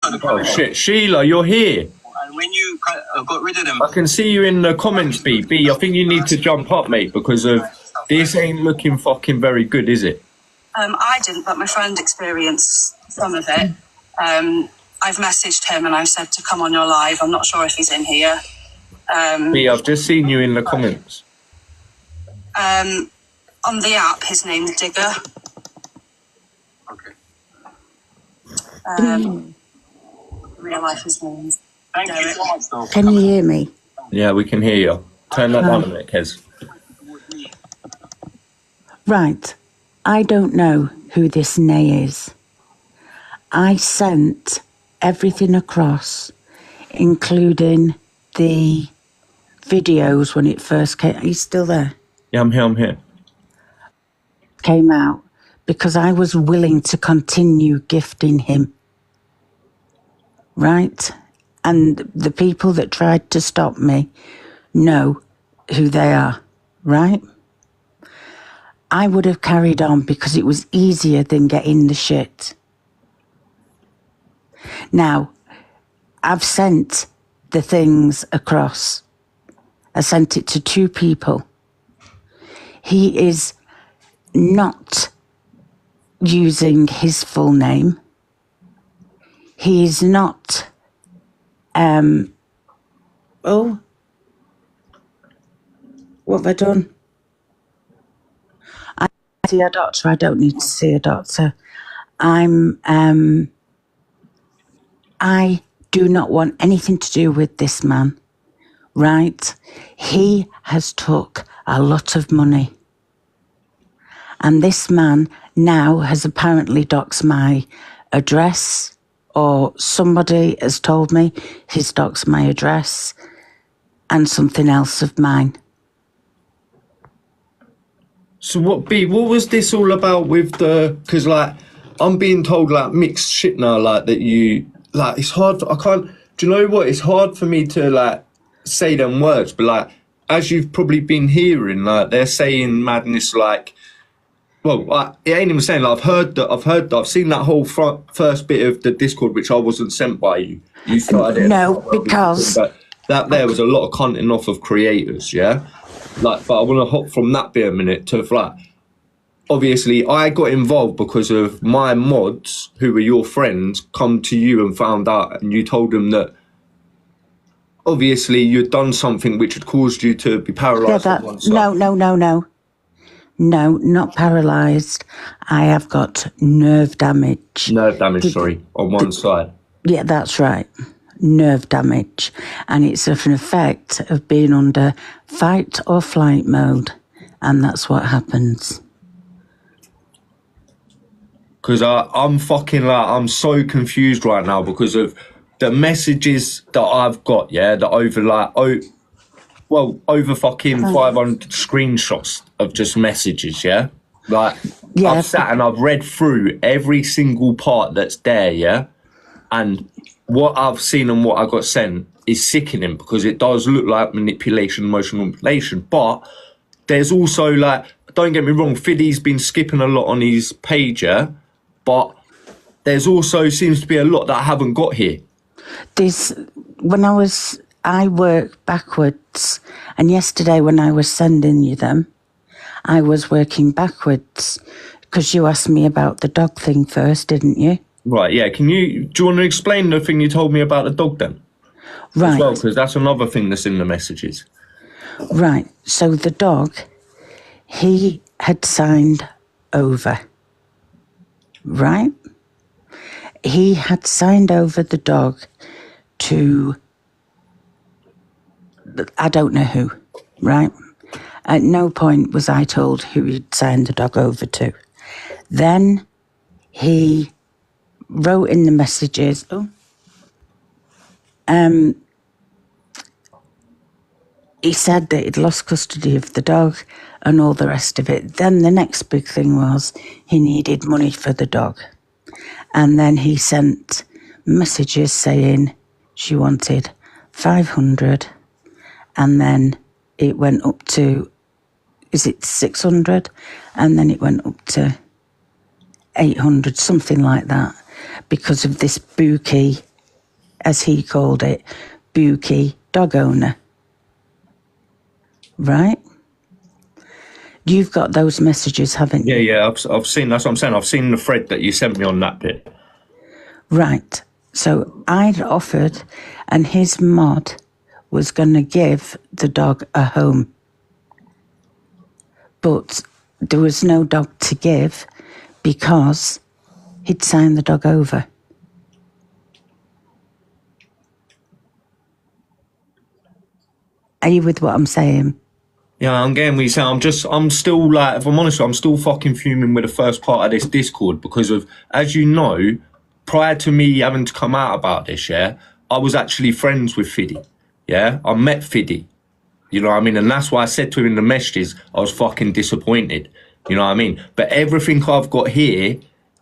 for the Oh comment. shit, Sheila, you're here. And when you got rid of them, I can see you in the comments, B. I think you need to jump up, mate, because of this ain't looking fucking very good, is it? I didn't, but my friend experienced some of it. I've messaged him and I've said to come on your live. I'm not sure if he's in here. B, I've just seen you in the comments. On the app, his name's Digger. okay. Real life, his name's Thank you Derek. so much, though. Can you hear me? Yeah, we can hear you. Turn that down a minute, Kez. Right. I don't know who this Nay is. I sent everything across, including the videos when it first came. Are you still there? Yeah, I'm here. Came out because I was willing to continue gifting him. Right? And the people that tried to stop me know who they are. Right? I would have carried on because it was easier than getting the shit. Now, I've sent the things across. I sent it to 2 people. He is not using his full name. He is not, oh, what have I done? I see a doctor. I don't need to see a doctor. I do not want anything to do with this man, right? He has took a lot of money. And this man now has apparently doxed my address, or somebody has told me he's doxed my address and something else of mine. So what was this all about with because like, I'm being told like mixed shit now, like that you, like it's hard, do you know what? It's hard for me to like say them words, but like, as you've probably been hearing, like they're saying madness like, well, it ain't even saying like, I've seen that whole first bit of the Discord, which I wasn't sent by you. You started it. No, because that there was a lot of content off of creators, yeah? Like, but I want to hop from that bit a minute to like, obviously I got involved because of my mods, who were your friends, come to you and found out, and you told them that obviously you'd done something which had caused you to be paralysed. Yeah, no, not paralysed. I have got nerve damage. Nerve damage, sorry, on one side. Yeah, that's right. Nerve damage. And it's an effect of being under fight or flight mode. And that's what happens. Because I'm fucking like, I'm so confused right now because of the messages that I've got, yeah, that over like, over fucking 500 screenshots of just messages, yeah? Like, yeah. I've sat and I've read through every single part that's there, yeah? And what I've seen and what I got sent is sickening because it does look like manipulation, emotional manipulation, but there's also like, don't get me wrong, Fiddy's been skipping a lot on his page, yeah? But there's also seems to be a lot that I haven't got here. I work backwards, and yesterday when I was sending you them, I was working backwards because you asked me about the dog thing first, didn't you? Right, yeah. Do you want to explain the thing you told me about the dog then? Right. As well, because that's another thing that's in the messages. Right, so the dog, he had signed over, right? He had signed over the dog to, I don't know who, right? At no point was I told who he'd signed the dog over to. Then he wrote in the messages, he said that he'd lost custody of the dog and all the rest of it. Then the next big thing was he needed money for the dog. And then he sent messages saying she wanted 500, and then it went up to, is it 600? And then it went up to 800, something like that, because of this bookie as he called it, Bookie dog owner. Right? You've got those messages, haven't you? Yeah, I've seen, that's what I'm saying. I've seen the thread that you sent me on that bit. Right. So I'd offered, and his mod was going to give the dog a home. But there was no dog to give because he'd signed the dog over. Are you with what I'm saying? Yeah, I'm getting what you're saying. I'm still like, if I'm honest, I'm still fucking fuming with the first part of this Discord because of, as you know, prior to me having to come out about this, yeah, I was actually friends with Fiddy. Yeah, I met Fiddy. You know what I mean? And that's why I said to him in the messages, I was fucking disappointed. You know what I mean? But everything I've got here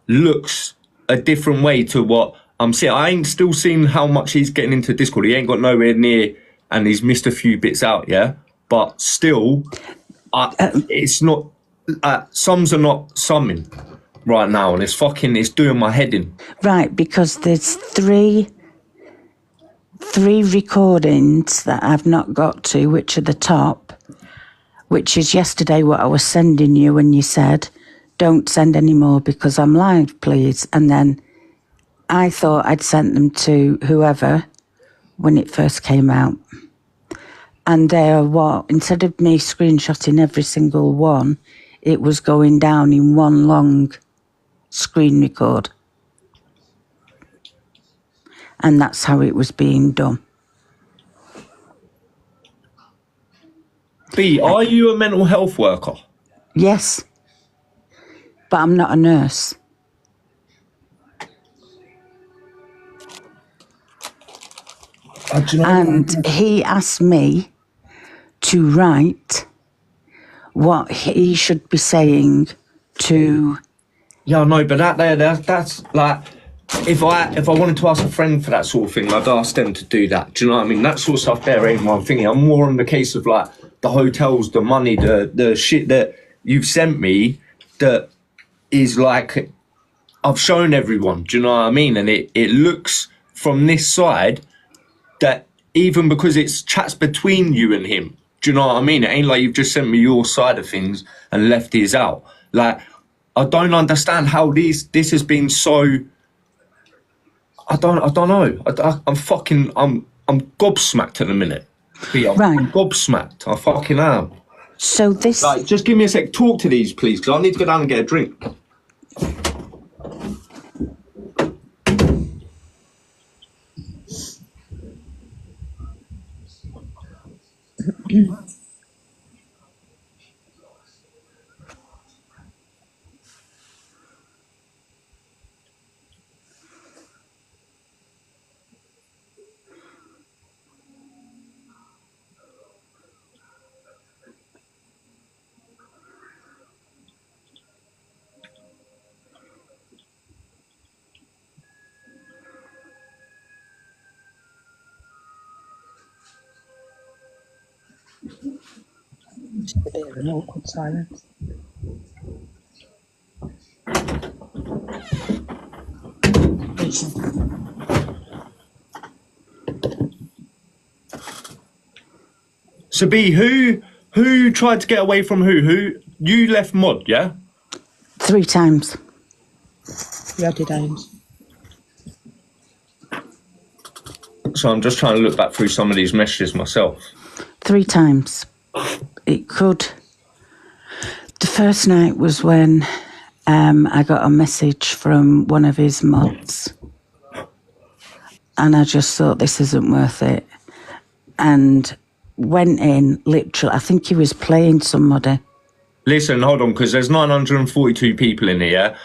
looks a different way to what I'm seeing. I ain't still seen how much he's getting into Discord. He ain't got nowhere near, and he's missed a few bits out, yeah? But still, it's not, sums are not summing right now, and it's doing my head in. Right, because there's three recordings that I've not got to, which are the top, which is yesterday what I was sending you when you said, don't send any more because I'm live, please. And then I thought I'd sent them to whoever when it first came out. And they're what, instead of me screenshotting every single one, it was going down in one long screen record. And that's how it was being done. B, are you a mental health worker? Yes, but I'm not a nurse. And he asked me to write what he should be saying to... Yeah, no, but that's like, if I wanted to ask a friend for that sort of thing, I'd ask them to do that. Do you know what I mean? That sort of stuff there ain't my thingy. I'm more on the case of like the hotels, the money, the shit that you've sent me that is like, I've shown everyone. Do you know what I mean? And it looks from this side that even because it's chats between you and him, do you know what I mean? It ain't like you've just sent me your side of things and left his out. Like, I don't understand how this has been so. I don't know. I'm gobsmacked at the minute. Right. I'm gobsmacked. I fucking am. So this... Like, just give me a sec. Talk to these, please, because I need to go down and get a drink. An awkward silence. So B, who tried to get away from who? Who you left Mod, yeah? 3 times. Yeah, did Ames. So I'm just trying to look back through some of these messages myself. 3 times. It could... The first night was when I got a message from one of his mods. And I just thought, this isn't worth it. And went in, literally, I think he was playing somebody. Listen, hold on, because there's 942 people in here.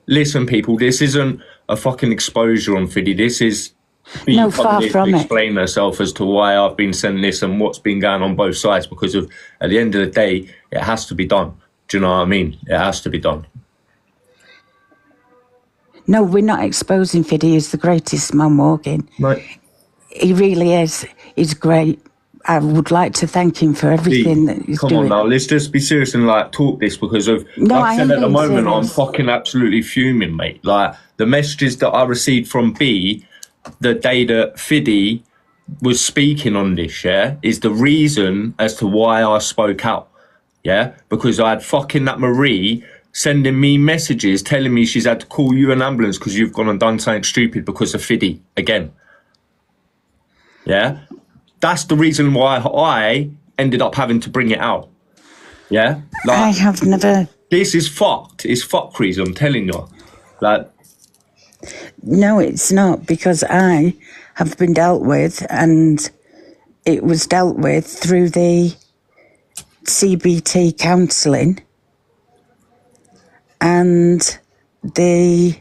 Listen, people, this isn't a fucking exposure on Fiddy. This is... No, far from it. Explain herself as to why I've been sending this and what's been going on both sides, because of, at the end of the day, it has to be done. Do you know what I mean? It has to be done. No, we're not exposing Fiddy. He's the greatest man walking. Right. He really is. He's great. I would like to thank him for everything that he's Come doing. on now, let's just be serious and like talk this, because of, No, like I I said, am at the being moment serious. I'm fucking absolutely fuming, mate. Like the messages that I received from B the day that Fiddy was speaking on this, yeah, is the reason as to why I spoke out, yeah? Because I had fucking that Marie sending me messages telling me she's had to call you an ambulance because you've gone and done something stupid because of Fiddy again. Yeah? That's the reason why I ended up having to bring it out. Yeah? Like, I have never... this is fucked. It's fuckeries, I'm telling you. Like... No, it's not, because I have been dealt with, and it was dealt with through the CBT counselling and the,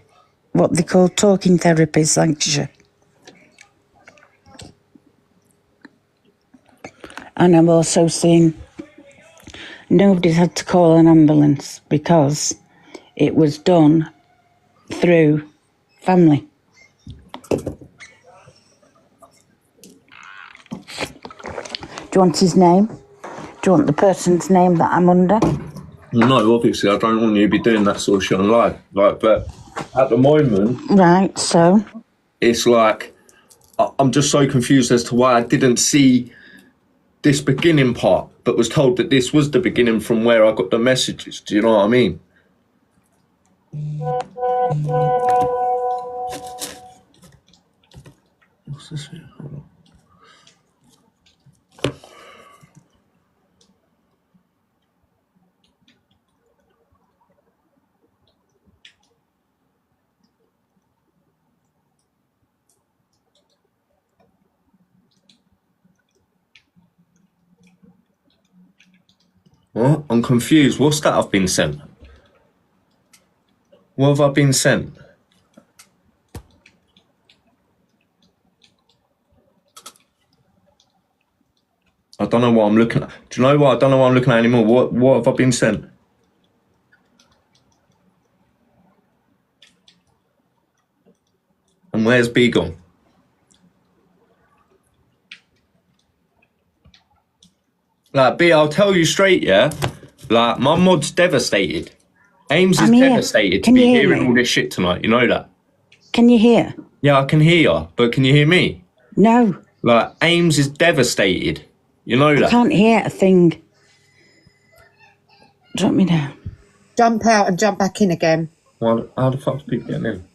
what they call talking therapies, Lancashire. And I've also seen nobody's had to call an ambulance because it was done through family. Do you want his name? Do you want the person's name that I'm under? No, obviously, I don't want you to be doing that sort of shit on live. Like, but at the moment... Right, so? It's like, I'm just so confused as to why I didn't see this beginning part, but was told that this was the beginning from where I got the messages. Do you know what I mean? What's this here? Hold on. What? I'm confused. What's that I've been sent? What have I been sent? I don't know what I'm looking at. Do you know what? I don't know what I'm looking at anymore. What have I been sent? And where's B gone? Like, B, I'll tell you straight, yeah? Like, my mod's devastated. Ames is devastated to be hearing all this shit tonight. You know that? Can you hear? Yeah, I can hear you, but can you hear me? No. Like, Ames is devastated. You know that? I can't hear a thing. Drop me down. Jump out and jump back in again. Well, how the fuck's people getting in?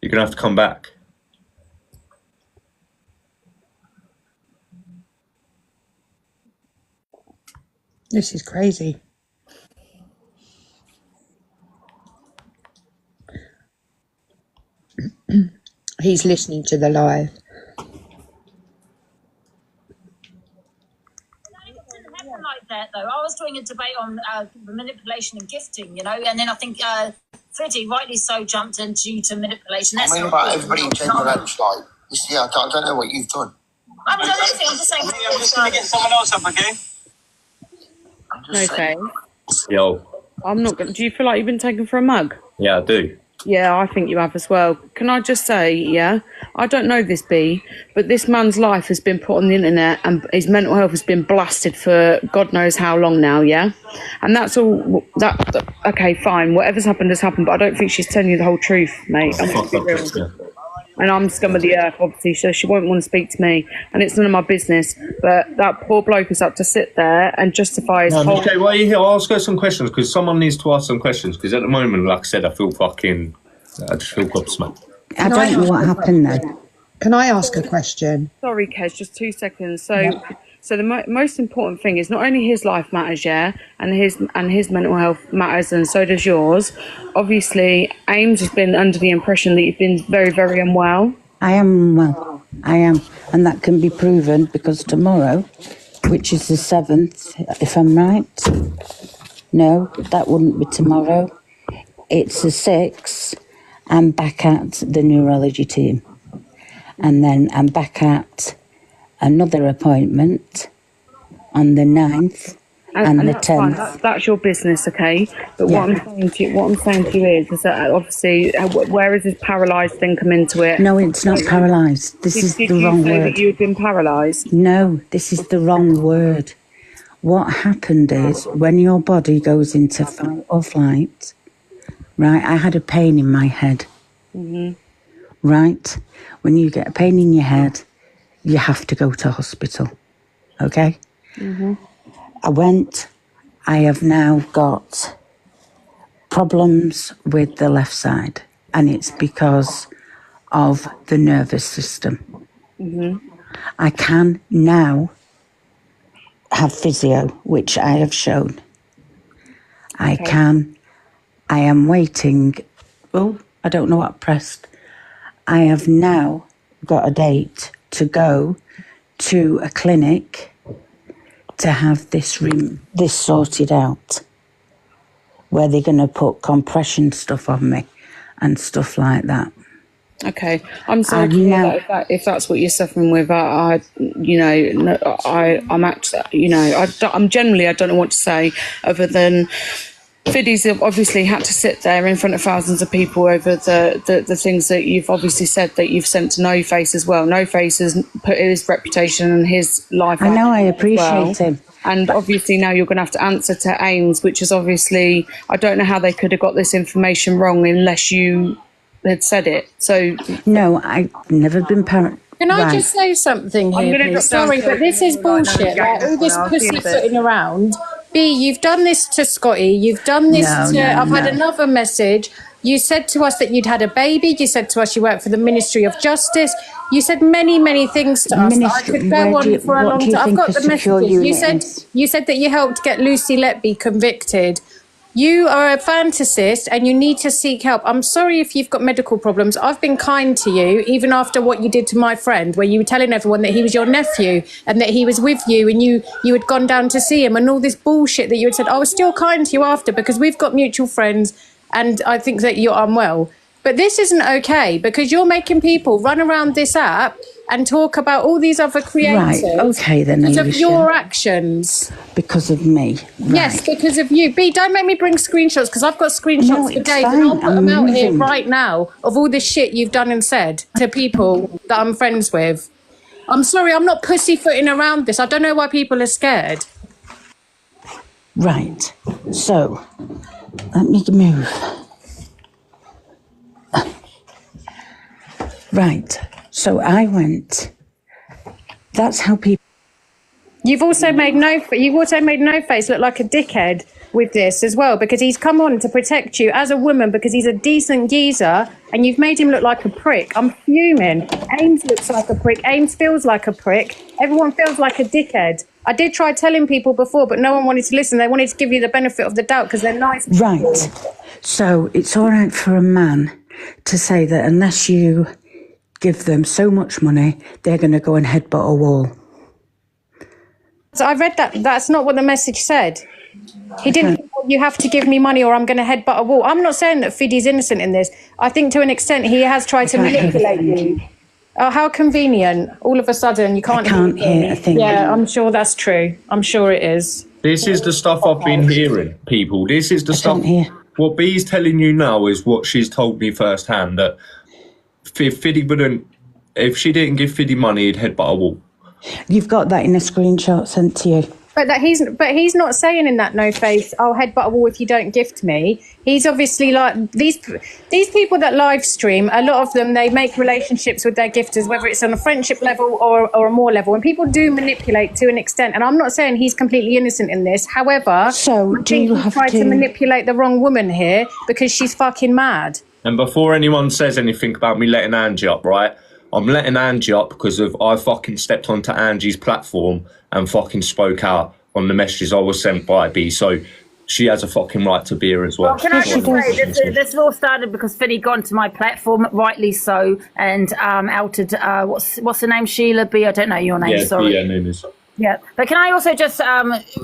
You're going to have to come back. This is crazy. He's listening to the live. Like that though, I was doing a debate on manipulation and gifting, you know, and then I think Freddie, rightly so, jumped in due to manipulation. That's I mean, about everybody in general, that's like, yeah, I don't know what you've done. I haven't done anything. I'm just saying. I'm just going to get someone else up, okay? Okay. Yo. I'm not going to... Do you feel like you've been taken for a mug? Yeah, I do. Yeah, I think you have as well. Can I just say, yeah, I don't know this B, but this man's life has been put on the internet and his mental health has been blasted for God knows how long now, yeah? And that's all, okay, fine, whatever's happened has happened, but I don't think she's telling you the whole truth, mate. I'm gonna be real. And I'm scum of the earth, obviously, so she won't want to speak to me, and it's none of my business, but that poor bloke has had to sit there and justify his whole... Okay, well, here, I'll ask her some questions, because someone needs to ask some questions, because at the moment, like I said, I just feel gobsmacked. I don't know what happened then. Can I ask a question? Sorry, Kez, just 2 seconds. So the most important thing is not only his life matters, yeah, and his mental health matters, and so does yours. Obviously, Ames has been under the impression that you've been very, very unwell. I am well. I am. And that can be proven because tomorrow, which is the 7th, if I'm right. No, that wouldn't be tomorrow. It's the 6th. I'm back at the neurology team. And then I'm back at another appointment on the 9th and the 10th. Fine. That's your business, okay? But yeah. what I'm saying to you is that obviously, where is this paralysed thing come into it? No, it's not paralysed. This is the wrong word. Did you say that you've been paralysed? No, this is the wrong word. What happened is when your body goes into fight or flight, right? I had a pain in my head. Right? When you get a pain in your head, you have to go to hospital. Okay? I went. I have now got problems with the left side, and it's because of the nervous system. I can now have physio, which I have shown. I am waiting. Oh, I don't know what I pressed. I have now got a date to go to a clinic to have this sorted out, where they're going to put compression stuff on me and stuff like that. Okay, I'm sorry to hear that if that's what you're suffering with. I'm actually, I'm generally, I don't know what to say other than Fiddy's obviously had to sit there in front of thousands of people over the things that you've obviously said that you've sent to No Face as well. No Face has put his reputation and his life. I know, I appreciate him. And obviously now you're going to have to answer to Ames, which is obviously, I don't know how they could have got this information wrong unless you had said it. So no, I've never been parent. Can I just say something here, please? Sorry, but this is bullshit. Like, all this pussyfooting around. B, you've done this to Scotty. You've done this I've had another message. You said to us that you'd had a baby. You said to us you worked for the Ministry of Justice. You said many, many things to us. I could go on for a long time. I've got the messages. You said that you helped get Lucy Letby convicted. You are a fantasist and you need to seek help. I'm sorry if you've got medical problems. I've been kind to you, even after what you did to my friend, where you were telling everyone that he was your nephew and that he was with you and you had gone down to see him and all this bullshit that you had said. I was still kind to you after because we've got mutual friends and I think that you're unwell. But this isn't okay because you're making people run around this app and talk about all these other creators. Right, okay then, because of Alicia. your actions. Because of me. Right. Yes, because of you. B, don't make me bring screenshots because I've got screenshots for days and I'll put them out here right now of all this shit you've done and said to people that I'm friends with. I'm sorry, I'm not pussyfooting around this. I don't know why people are scared. Right, so let me move. Right, so I went. That's how people. You've also made No Face look like a dickhead with this as well, because he's come on to protect you as a woman because he's a decent geezer, and you've made him look like a prick. I'm fuming. Ames looks like a prick. Ames feels like a prick. Everyone feels like a dickhead. I did try telling people before, but no one wanted to listen. They wanted to give you the benefit of the doubt because they're nice. Right. So it's all right for a man to say that unless you give them so much money, they're going to go and headbutt a wall. So I read that. That's not what the message said. He didn't say, you have to give me money or I'm going to headbutt a wall. I'm not saying that Fiddy's innocent in this. I think to an extent he has tried to manipulate you. Oh, how convenient. All of a sudden you can't hear a thing. Yeah, I'm sure that's true. I'm sure it is. This is the stuff I've been hearing, people. This is the stuff. What B's telling you now is what she's told me firsthand, that if Fiddy wouldn't, if she didn't give Fiddy money, he'd headbutt a wall. You've got that in a screenshot sent to you. But he's not saying in that No Face, I'll headbutt a wall if you don't gift me. He's obviously like these people that live stream. A lot of them, they make relationships with their gifters, whether it's on a friendship level or a more level. And people do manipulate to an extent. And I'm not saying he's completely innocent in this. However, so I think he tried to manipulate the wrong woman here because she's fucking mad. And before anyone says anything about me letting Angie up, right? I'm letting Angie up because I fucking stepped onto Angie's platform and fucking spoke out on the messages I was sent by B. So she has a fucking right to be here as well. Well, can I just say, this all started because Fiddy got onto my platform, rightly so, and outed, what's the name, Sheila B? I don't know your name, sorry. Yeah, Nunes. Yeah, but can I also just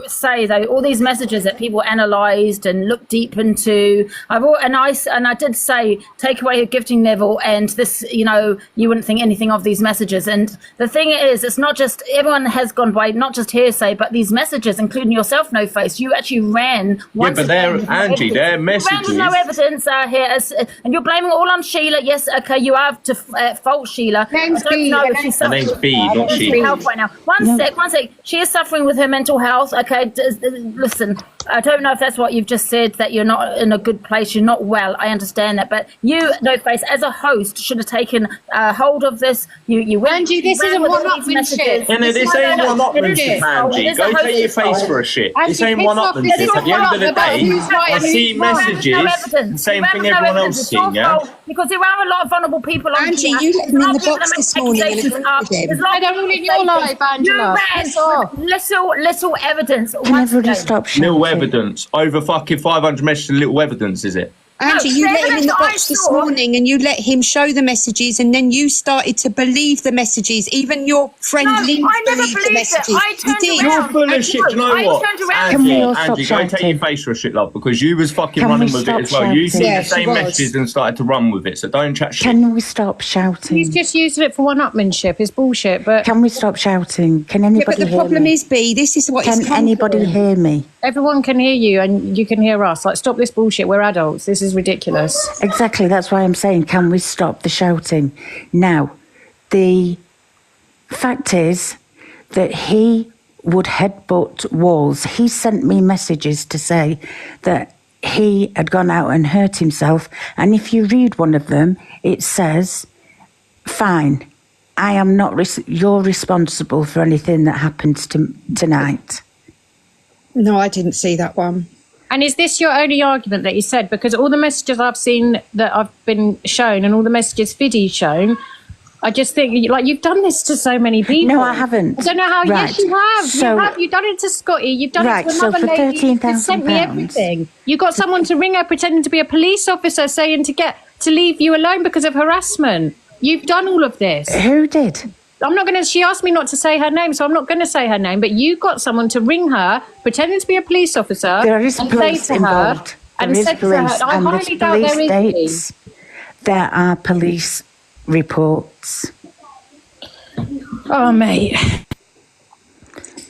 say though, all these messages that people analysed and looked deep into, I did say take away your gifting level, and this, you wouldn't think anything of these messages. And the thing is, it's not just everyone has gone by not just hearsay, but these messages, including yourself, No Face. You actually ran. Yeah, but they're Angie. They're messages. Ran with no evidence here, and you're blaming all on Sheila. Yes, okay, you have to fault Sheila. Name's B. Her name's B, not Sheila. Right now. One sec. fantastic. She is suffering with her mental health. Okay, listen, I don't know if that's what you've just said, that you're not in a good place, you're not well. I understand that, but you, No Face, as a host, should have taken hold of this. You went. Angie, this isn't one-upmanship. And this ain't one-upmanship, Angie. Go take your face for a shit. This ain't one-upmanship. At the end of the day, I see messages, same thing everyone else is seeing, yeah? Because there are a lot of vulnerable people on Angie, here. you let him in the box this morning and agreed with him. I don't want it in your life, Angela. Little evidence. Can everybody stop shouting? Little evidence. Over fucking 500 messages, little evidence, is it? Angie, you let him in the box this morning and you let him show the messages, and then you started to believe the messages. Even your friend Lynn believed the messages. You did. You're full of shit. Do you know what? Can we all Angie, stop go take your shouting? face for a shit, love, because you was fucking Can we running with it stop as well. You shouting? see Yeah, the she same was. messages and started to run with it, so don't chat shit. Can we stop shouting? He's just using it for one-upmanship. It's bullshit, but Can we stop shouting? Can Yeah, anybody but the hear problem me? is, B, this is what Can it's come anybody from. hear me? everyone can hear you and you can hear us. Like, stop this bullshit. We're adults. This is ridiculous. Exactly, that's why I'm saying, can we stop the shouting? Now, the fact is that he would headbutt walls. He sent me messages to say that he had gone out and hurt himself. And if you read one of them, it says, fine, I am not, you're responsible for anything that happens tonight. No, I didn't see that one. And is this your only argument that you said? Because all the messages I've seen that I've been shown and all the messages Fiddy's shown, I just think, like, you've done this to so many people. No, I haven't. I don't know how. Right. Yes, you have. So- you have. You've done it to Scotty. You've done Right, it to so another for lady. You £13,000 sent me everything. You got someone to ring her pretending to be a police officer, saying to leave you alone because of harassment. You've done all of this. Who did? I'm not going to, she asked me not to say her name, so I'm not going to say her name, but you got someone to ring her, pretending to be a police officer. There is and police say to her, involved. and There is said to her, police, I and highly there's doubt police there is. dates. There are police reports. Oh, mate.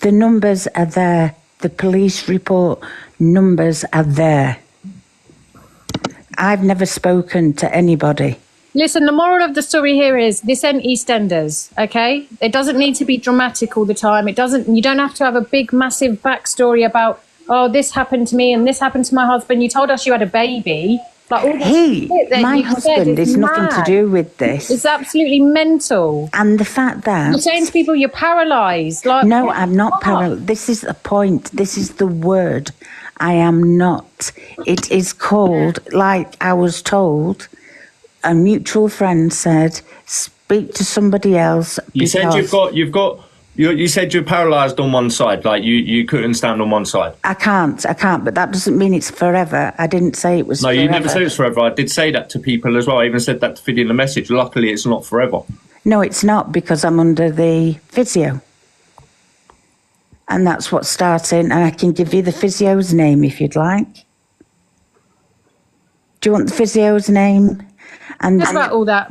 The numbers are there. The police report numbers are there. I've never spoken to anybody. Listen, the moral of the story here is this ain't EastEnders, okay? It doesn't need to be dramatic all the time. You don't have to have a big, massive backstory about, oh, this happened to me and this happened to my husband. You told us you had a baby. Like, all this shit that My you've said husband is is nothing to mad. do with this. It's absolutely mental. And the fact that... You're saying to people you're paralysed. Like, No, I'm not what? parallel. This is the point. This is the word. I am not. It is called, like I was told, a mutual friend said, speak to somebody else. You said you said you're paralysed on one side, like you couldn't stand on one side. I can't, but that doesn't mean it's forever. I didn't say it was No, forever. you never said it's forever. I did say that to people as well. I even said that to Fiddy in the message. Luckily, it's not forever. No, it's not, because I'm under the physio. And that's what's starting. And I can give you the physio's name if you'd like. Do you want the physio's name? And What about all that?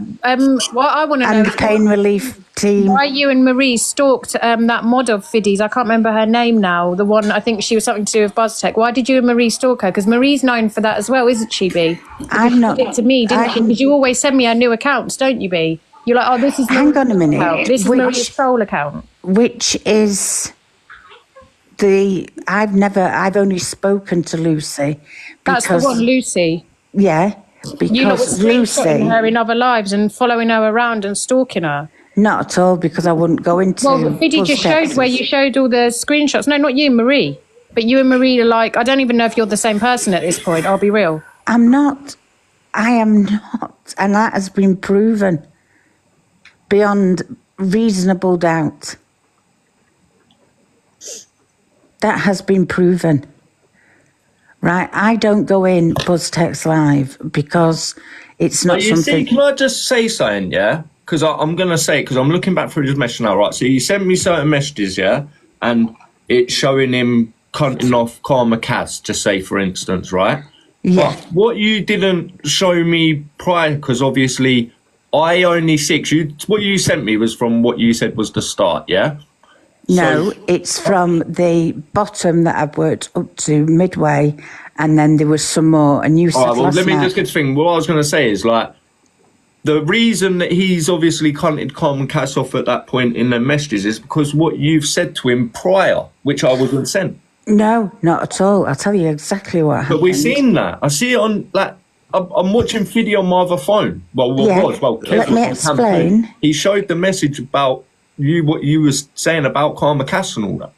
What I want to know and is the pain relief team. why you and Marie stalked that mod of Fiddy's. I can't remember her name now. The one, I think she was something to do with BuzzTech. Why did you and Marie stalk her? Because Marie's known for that as well, isn't she, B? I'm not. You did it to me, didn't you? Because you always send me her new accounts, don't you, B? You're like, oh, this is Hang on a minute. account. This is Marie's troll account. Which is I've only spoken to Lucy. That's the one, Lucy. Yeah, You lot were because screenshotting Lucy, her in other lives and following her around and stalking her. not at all, because I wouldn't go into. Well, Fiddy just showed where you showed all the screenshots. No, not you, Marie. But you and Marie are like, I don't even know if you're the same person at this point. I'll be real. I'm not. I am not, and that has been proven beyond reasonable doubt. That has been proven. Right, I don't go in BuzzText Live because it's not you something... see, can I just say something, yeah? Because I'm going to say, because I'm looking back through this message now, right? So you sent me certain messages, yeah? And it's showing him cutting off Karma Kas, just say, for instance, right? Yeah. But what you didn't show me prior, because obviously I only see... what you sent me was from what you said was the start, yeah? No, it's from the bottom that I've worked up to midway, and then there was some more. And you said All right, well, last let me night, just get the thing. What I was going to say is, like, the reason that he's obviously cunted Karma Kas off at that point in the messages is because what you've said to him prior, which I wasn't sent. No, not at all. I'll tell you exactly what happened. But we've seen that. I see it on, like, I'm watching video on my other phone. Well, let me explain. He showed the message about what you was saying about Karma Kas and all that.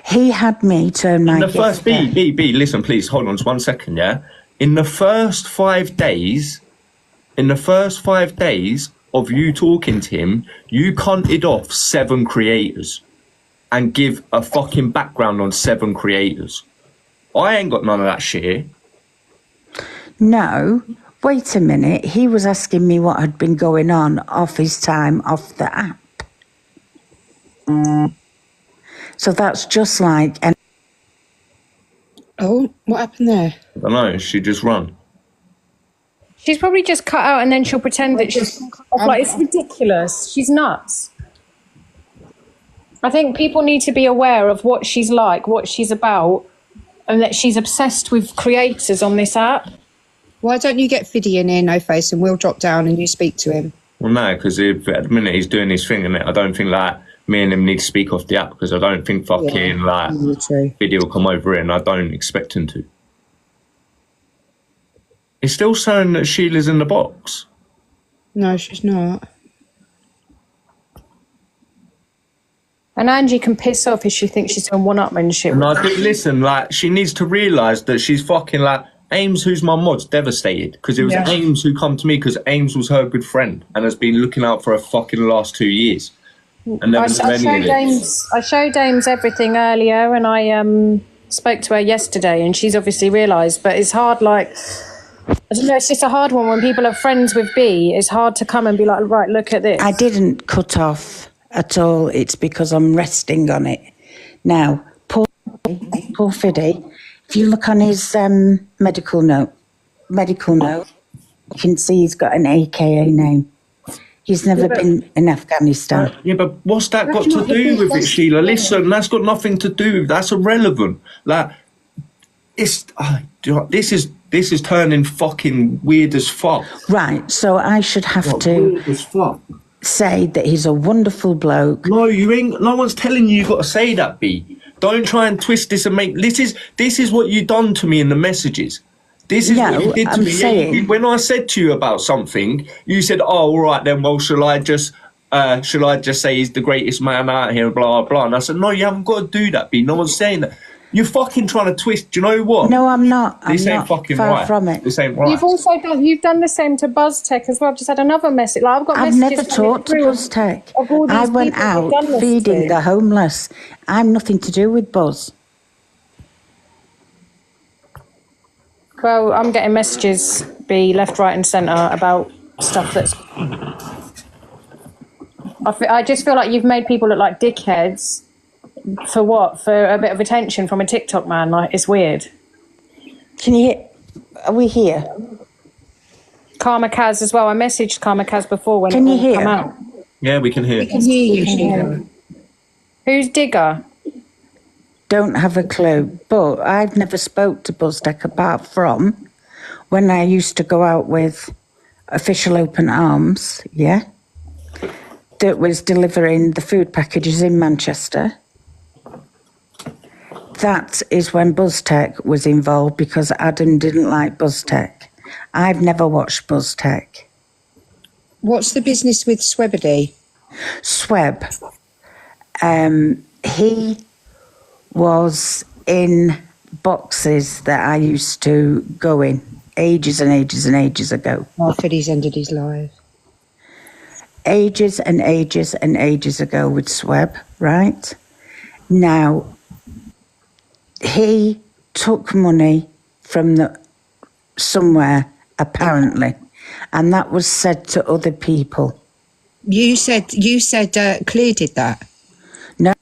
He had me turn my In the first, B, listen, please, hold on just 1 second, yeah? In the first 5 days of you talking to him, you cunted off 7 creators and give a fucking background on 7 creators. I ain't got none of that shit. No, wait a minute. He was asking me what had been going on off his time off the app. So that's just like... Oh, what happened there? I don't know, she just run. She's probably just cut out and then she'll pretend that she's like, it's ridiculous. She's nuts. I think people need to be aware of what she's like, what she's about, and that she's obsessed with creators on this app. Why don't you get Fiddy in here, No Face, and we'll drop down and you speak to him? Well, no, because at the minute he's doing his thing, and I don't think like me and him need to speak off the app, because I don't think fucking Fiddy will come over here, and I don't expect him to. It's still saying that Sheila's in the box. No, she's not. And Angie can piss off if she thinks she's doing one-upmanship. And I do listen, like, she needs to realise that she's fucking like, Ames, who's my mod's devastated, because it was Ames who come to me because Ames was her good friend and has been looking out for her fucking last 2 years. And never I showed Ames everything earlier, and I spoke to her yesterday, and she's obviously realised. But it's hard, like, I don't know, it's just a hard one when people are friends with B. It's hard to come and be like, right, look at this. I didn't cut off at all. It's because I'm resting on it. Now, poor Fiddy, if you look on his medical note, you can see he's got an AKA name. He's never been in Afghanistan. Yeah, but what's that got to do with it, Sheila? Listen, that's got nothing to do with. That's irrelevant. Like, it's this is turning fucking weird as fuck. Right. So I should have to say that he's a wonderful bloke. No, you ain't. No one's telling you got to say that, B. Don't try and twist this and make this is what you done to me in the messages. This is what you did to me. Saying, when I said to you about something, you said, "Oh, all right then. Well, shall I just say he's the greatest man out here?" Blah blah. And I said, "No, you haven't got to do that, B. No one's saying that. You're fucking trying to twist. Do you know what? No, I'm not. This ain't fucking far right. From it. This ain't right. You've done the same to BuzzTech as well. I've just had another message. Like, I've never talked to BuzzTech. I went out feeding the homeless. I'm nothing to do with Buzz. Well, I'm getting messages, B, left, right, and centre about stuff that's. I just feel like you've made people look like dickheads. For what? For a bit of attention from a TikTok man? Like, it's weird. Can you hear? Are we here? Karma Kas as well. I messaged Karma Kas before when can you hear? Come out. Yeah, we can hear. We can hear you, Sheila. Who's Digger? Don't have a clue. But I've never spoke to BuzzTech apart from when I used to go out with Official Open Arms, that was delivering the food packages in Manchester. That is when BuzzTech was involved because Adam didn't like BuzzTech. I've never watched BuzzTech. What's the business with Swebedy? Sweb. He was in boxes that I used to go in ages and ages and ages ago. After he's ended his life. Ages and ages and ages ago with Sweb, right? Now, he took money from somewhere, apparently, and that was said to other people. You said Clear did that? No.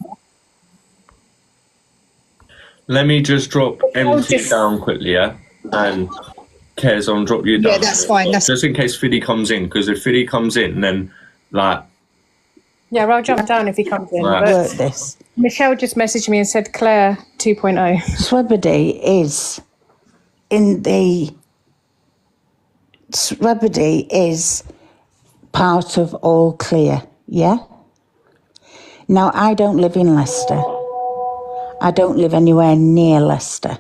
Let me just drop MT down quickly, yeah? And Kez, I'll drop you down. Yeah, that's fine. Just in case Fiddy comes in, because if Fiddy comes in, then, like... Yeah, well, I'll jump down if he comes in. Right. Work this. Michelle just messaged me and said Claire 2.0. Swebedy is part of All Clear, yeah? Now, I don't live in Leicester. I don't live anywhere near Leicester.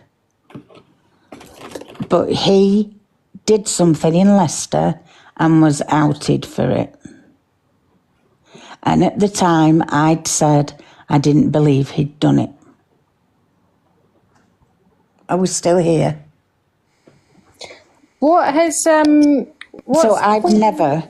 But he did something in Leicester and was outed for it. And at the time, I'd said I didn't believe he'd done it. I was still here. What has So I've never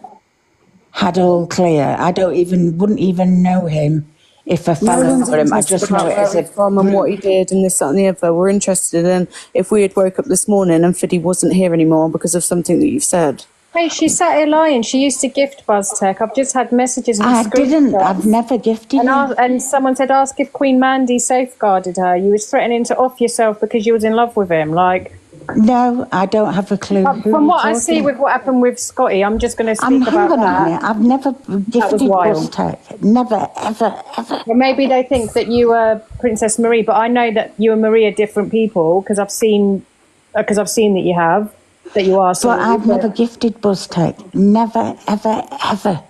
had All Clear. I wouldn't even know him if I fell over him. I just know it as a from and what he did and this, that and the other. We're interested in if we had woke up this morning and Fiddy wasn't here anymore because of something that you've said. Hey, she sat here lying. She used to gift BuzzTech. I've just had messages. And I didn't. I've never gifted him. And someone said, ask if Queen Mandy safeguarded her. You was threatening to off yourself because you was in love with him. Like, no, I don't have a clue. From what I see with what happened with Scotty, I'm just going to speak about that. I've never gifted BuzzTech. Never, ever, ever. Well, maybe they think that you were Princess Marie, but I know that you and Marie are different people because I've seen that you have. That you are. But I've never gifted BuzzTech. Never, ever, ever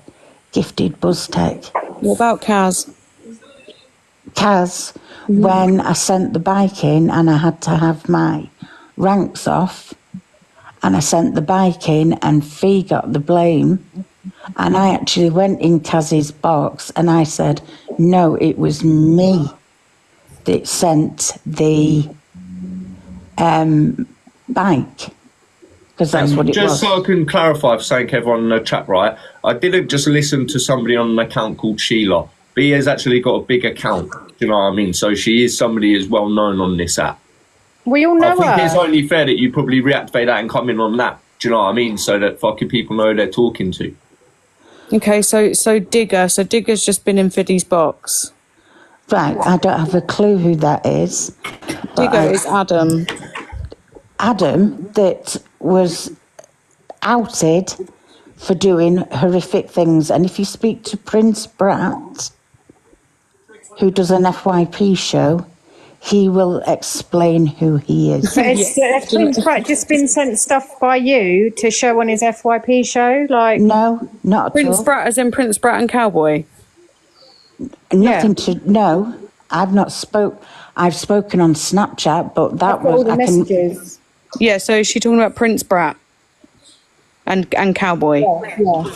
gifted BuzzTech. What about Kaz? Kaz, when I sent the bike in and I had to have my ranks off, and I sent the bike in and Fee got the blame, and I actually went in Kaz's box and I said, no, it was me that sent the bike. Because that's what it was. Just so I can clarify for saying everyone in the chat, right? I didn't just listen to somebody on an account called Sheila. B has actually got a big account. Do you know what I mean? So she is somebody who's well known on this app. We all know her. I think it's only fair that you probably reactivate that and come in on that. Do you know what I mean? So that fucking people know who they're talking to. Okay, so Digger. So Digger's just been in Fiddy's box. Right, I don't have a clue who that is. Digger is Adam. Adam that was outed for doing horrific things. And if you speak to Prince Brat, who does an FYP show, he will explain who he is. Has Prince Brat just been sent stuff by you to show on his FYP show? Like, no, not at Prince all. Brat as in Prince Brat and Cowboy? Nothing to... No, I've not I've spoken on Snapchat, but that was... all the messages. Yeah, so is she talking about Prince Brat and Cowboy? Yeah.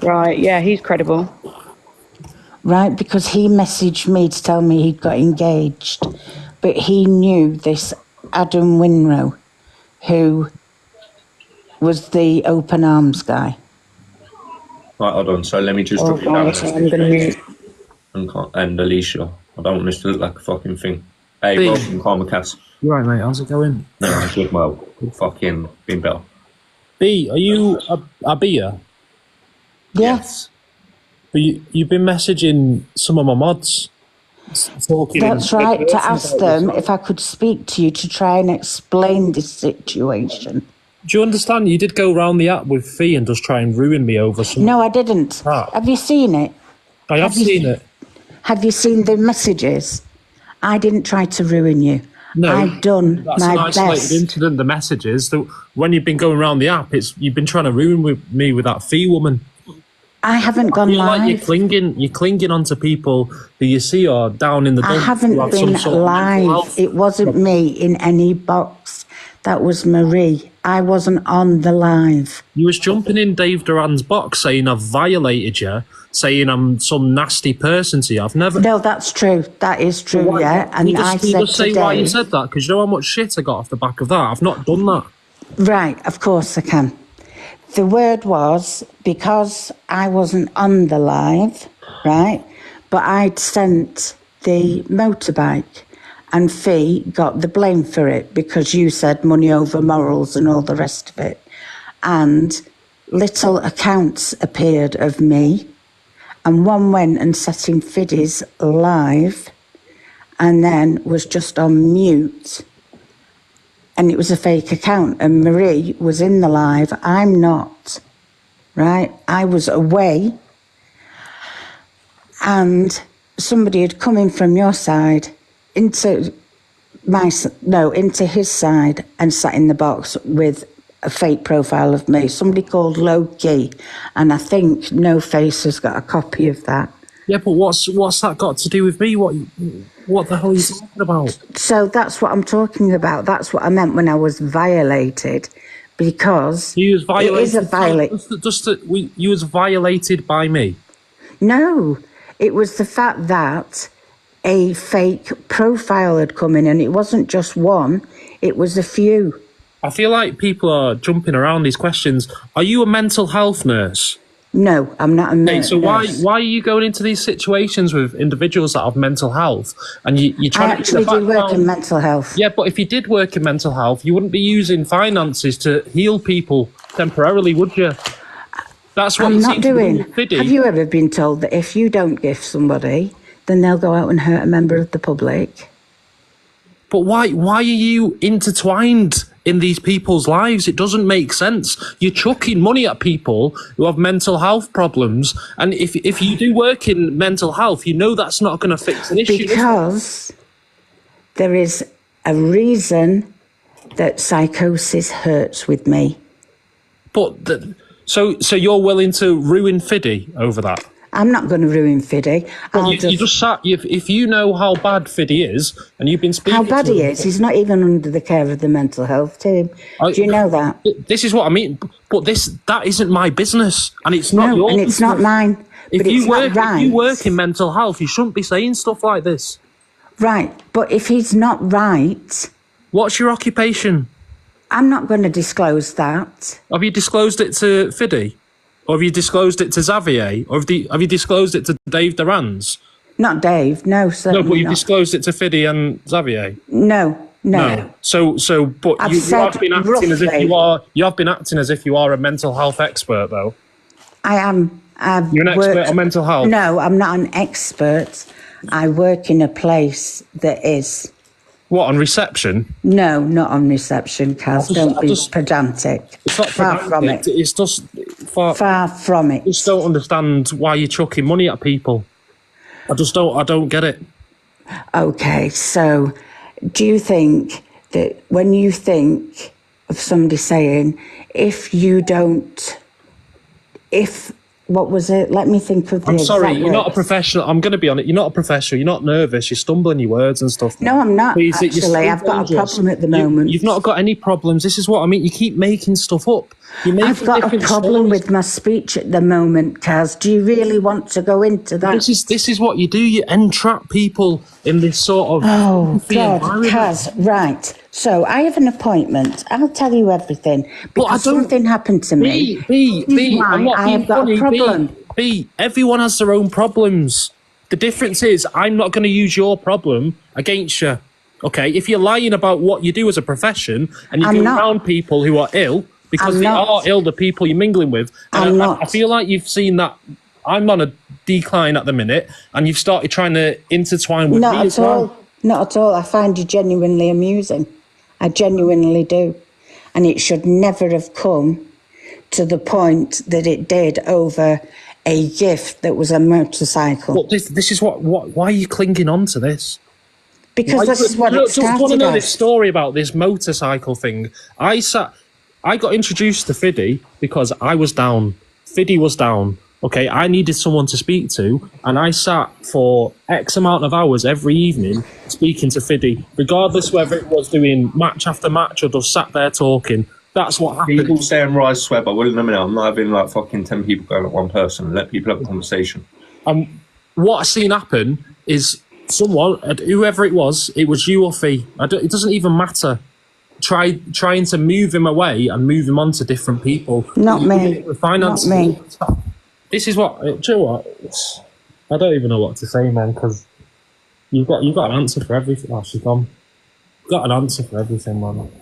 Right, yeah, he's credible. Right, because he messaged me to tell me he'd got engaged, but he knew this Adam Winrow, who was the open arms guy. Right, hold on. So let me just drop it down. I'm going to mute. And Alicia. I don't want this to look like a fucking thing. Hey, welcome, Karma Kas. You right, mate? How's it going? No, I'm good, well. Fucking been better. B, are you a beer? Yes. But you've been messaging some of my mods. That's right, to ask them if I could speak to you to try and explain this situation. Do you understand? You did go round the app with Fee and just try and ruin me over some... No, I didn't. Have you seen it? I have seen it. Have you seen the messages? I didn't try to ruin you. No, I've done that's my an isolated best. incident. The messages that when you've been going around the app, you've been trying to ruin me with that Fee woman. I haven't gone live. Like you're clinging onto people who you see are down in the. I haven't been live. It wasn't me in any box. That was Marie. I wasn't on the live. You was jumping in Dave Duran's box saying I've violated you, saying I'm some nasty person to you. I've never... No, that's true. That is true, yeah. And I said just say why you said that, because you know how much shit I got off the back of that? I've not done that. Right, of course I can. The word was, because I wasn't on the live, right, but I'd sent the motorbike and Fee got the blame for it because you said money over morals and all the rest of it. And little accounts appeared of me, and one went and set in Fiddy's live and then was just on mute. And it was a fake account, and Marie was in the live. I'm not, right? I was away, and somebody had come in from your side into his side and sat in the box with a fake profile of me. Somebody called Loki, and I think No Face has got a copy of that. Yeah, but what's that got to do with me? What the hell are you talking about? So that's what I'm talking about. That's what I meant when I was violated, because You was violated. it is a violate. You was violated by me. No, it was the fact that a fake profile had come in, and it wasn't just one; it was a few. I feel like people are jumping around these questions. Are you a mental health nurse? No, I'm not a nurse. So why are you going into these situations with individuals that have mental health, and you're trying I actually do work in mental health. Yeah, but if you did work in mental health, you wouldn't be using finances to heal people temporarily, would you? That's what I'm not doing. Fiddy. Have you ever been told that if you don't gift somebody, then they'll go out and hurt a member of the public? But why are you intertwined in these people's lives? It doesn't make sense. You're chucking money at people who have mental health problems, and if you do work in mental health, you know that's not going to fix an issue. Because there is a reason that psychosis hurts with me. But so you're willing to ruin Fiddy over that? I'm not going to ruin Fiddy. You just sat. If you know how bad Fiddy is, and you've been speaking. How bad he is? He's not even under the care of the mental health team. Do you know that? This is what I mean. But that isn't my business, and it's not yours. And it's not mine. If you work in mental health, you shouldn't be saying stuff like this. Right, but if he's not right, what's your occupation? I'm not going to disclose that. Have you disclosed it to Fiddy? Or have you disclosed it to Xavier? Or have you disclosed it to Dave Durans? Not Dave, no, certainly no, but you've not. disclosed it to Fiddy and Xavier? No. So, but you have been acting as if you are. You have been acting as if you are a mental health expert, though. I am. You're an expert on mental health. No, I'm not an expert. I work in a place that is. What, on reception? No, not on reception, Kaz. Don't be pedantic. It's not far from it. It's just far from it. I just don't understand why you're chucking money at people. I don't get it. Okay, so do you think that when you think of somebody saying, what was it? Let me think of the I'm sorry, you're words. not a professional. I'm going to be honest. You're not a professional. You're not nervous. You're stumbling your words and stuff. No, I'm not. Please, actually, I've got a problem at the moment. You've not got any problems. This is what I mean. You keep making stuff up. I've got a problem with my speech at the moment, Kaz. Do you really want to go into that? This is what you do. You entrap people in this sort of... Oh, God, Kaz, right. So I have an appointment. I'll tell you everything. Because something happened to me. I'm not I have got a problem. Everyone has their own problems. The difference is I'm not going to use your problem against you. Okay? If you're lying about what you do as a profession and you go around people who are ill, because they are ill, the people you're mingling with. And I feel like you've seen that I'm on a decline at the minute and you've started trying to intertwine with me as well. Not at all. I find you genuinely amusing. I genuinely do. And it should never have come to the point that it did over a gift that was a motorcycle. Well, this is why are you clinging on to this? Because this is what it started I want to know as. this story about this motorcycle thing. I got introduced to Fiddy because I was down. Fiddy was down. Okay, I needed someone to speak to, and I sat for X amount of hours every evening speaking to Fiddy, regardless whether it was doing match after match or just sat there talking. That's what happened. People stay and rise sweat, but wait a minute, I'm not having like fucking 10 people going at one person. Let people have a conversation. What I seen happen is someone, whoever it was you or Fee, it doesn't even matter. Trying to move him away and move him on to different people. Not me. Not me. This is what. Do you know what? I don't even know what to say, man. Because you've got an answer for everything. Oh, she's gone. You've got an answer for everything, man.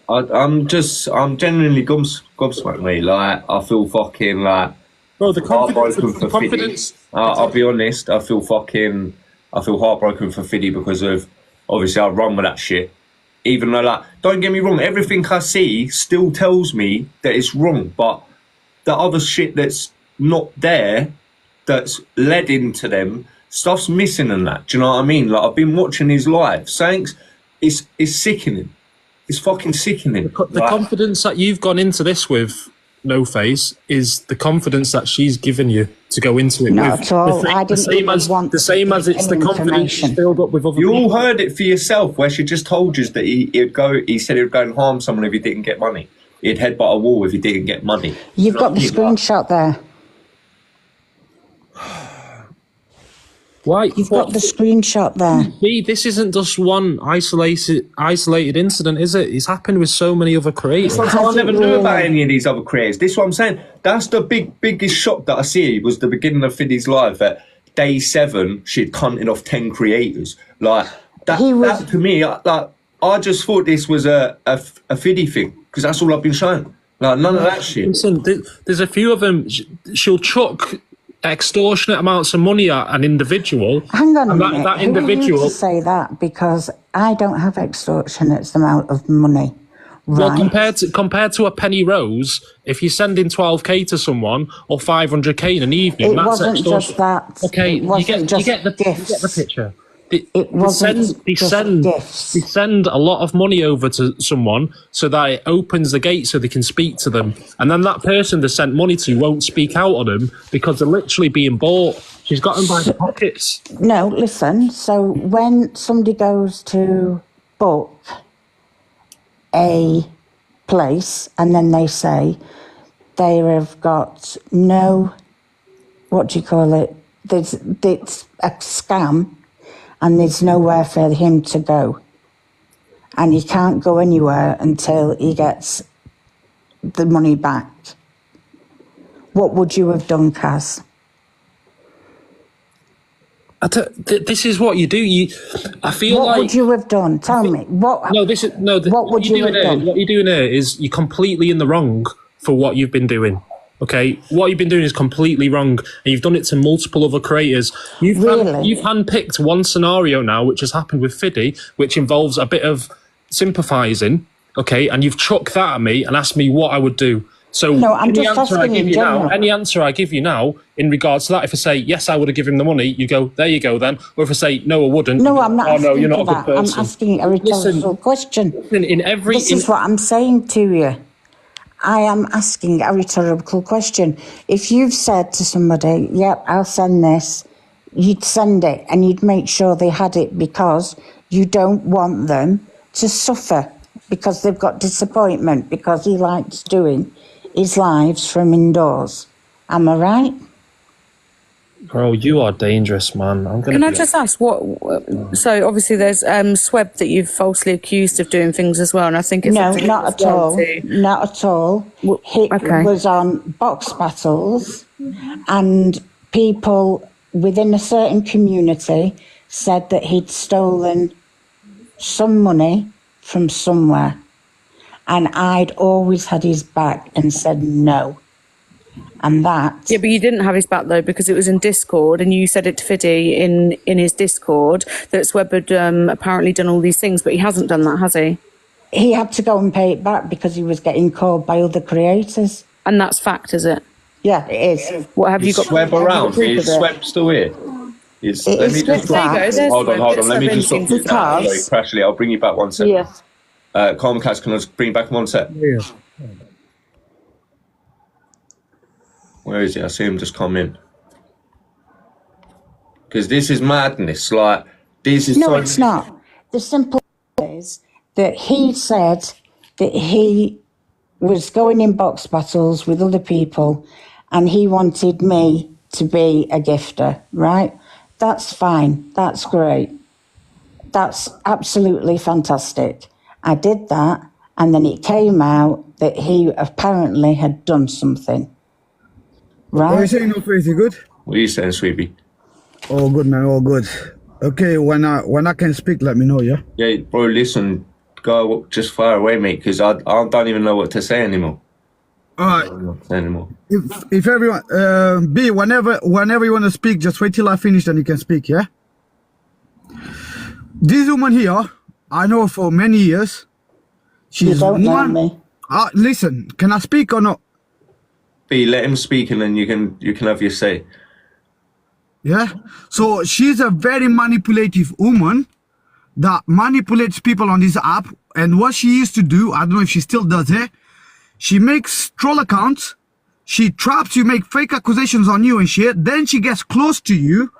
I'm genuinely gobsmacked, mate. Like I feel fucking like. Bro, the confidence. I'll be honest. I feel heartbroken for Fiddy because of obviously I run with that shit. Even though, like, don't get me wrong, everything I see still tells me that it's wrong, but the other shit that's not there, that's led into them, stuff's missing and that. Do you know what I mean? Like, I've been watching his live. It's sickening. It's fucking sickening. The confidence that you've gone into this with, No Face, is the confidence that she's given you to go into it Not with. at all. I didn't want the same as it's the confidence she's filled up with other You people. all heard it for yourself, where she just told you that he said he'd go and harm someone if he didn't get money. He'd headbutt a wall if he didn't get money. You've got the screenshot there. Why? You've got the screenshot there. See, this isn't just one isolated incident, is it? It's happened with so many other creators. I never knew about any of these other creators. This is what I'm saying. That's the biggest shock that I see was the beginning of Fiddy's life. At day 7, she'd cunted off 10 creators. Like that to me, I just thought this was a Fiddy thing because that's all I've been shown. Like none of that shit. Listen, there's a few of them. She'll chuck extortionate amounts of money at an individual. Hang on a minute. That Who individual. are you to say that? Because I don't have extortionate amount of money. Right. Well, compared to a penny rose, if you're sending 12k to someone or 500k in an evening, that's wasn't extortion. Just that. Okay, you get the picture. They send a lot of money over to someone so that it opens the gate so they can speak to them. And then that person they sent money to won't speak out on them because they're literally being bought. She's got them by the pockets. No, listen. So when somebody goes to book a place and then they say they have got no, what do you call it? It's a scam. And there's nowhere for him to go. And he can't go anywhere until he gets the money back. What would you have done, Kaz? This is what you do. I feel what would you have done? Tell me. What would you have done? What you're doing here is you're completely in the wrong for what you've been doing. Okay, what you've been doing is completely wrong, and you've done it to multiple other creators. You've handpicked one scenario now, which has happened with Fiddy, which involves a bit of sympathising. Okay, and you've chucked that at me and asked me what I would do. So no, I'm just asking in general. Any answer I give you now in regards to that, if I say yes, I would have given him the money, you go there. You go then. Or if I say no, I wouldn't. No, I'm not. Oh no, you're not a good person. I'm asking a rhetorical question. This is what I'm saying to you. I am asking a rhetorical question. If you've said to somebody, yep, I'll send this, you'd send it and you'd make sure they had it because you don't want them to suffer because they've got disappointment because he likes doing his lives from indoors. Am I right? Bro, you are dangerous, man. Can I just ask what? So obviously, there's Sweb that you've falsely accused of doing things as well, and I think it's not at all. Not at all. He was on box battles, and people within a certain community said that he'd stolen some money from somewhere, and I'd always had his back and said no. And that... Yeah, but you didn't have his back, though, because it was in Discord, and you said it to Fiddy in his Discord that Sweb had apparently done all these things, but he hasn't done that, has he? He had to go and pay it back because he was getting called by other creators. And that's fact, is it? Yeah, it is. What have you got? Sweb around? Is Sweb still here? Let me just hold on. Let me just stop you. Sorry, Crashly, I'll bring you back 1 second. Yeah. Karma Kas, can I just bring you back 1 sec? Yeah. Where is it? I see him just come in. Because this is madness. Like, this is... No, it's not. The simple is that he said that he was going in box battles with other people and he wanted me to be a gifter, right? That's fine. That's great. That's absolutely fantastic. I did that and then it came out that he apparently had done something. Right. What are you saying, No Face? You good? What are you saying, Sweepy? All good, man. All good. Okay, when I can speak, let me know, yeah? Yeah, bro, listen. Go just far away, mate, because I don't even know what to say anymore. All right. If everyone... B, whenever you want to speak, just wait till I finish, then you can speak, yeah? This woman here, I know for many years. She's you don't know me. Listen, can I speak or not? B, let him speak and then you can have your say. Yeah? So she's a very manipulative woman that manipulates people on this app. And what she used to do, I don't know if she still does it, she makes troll accounts, she traps you, make fake accusations on you and shit, then she gets close to you,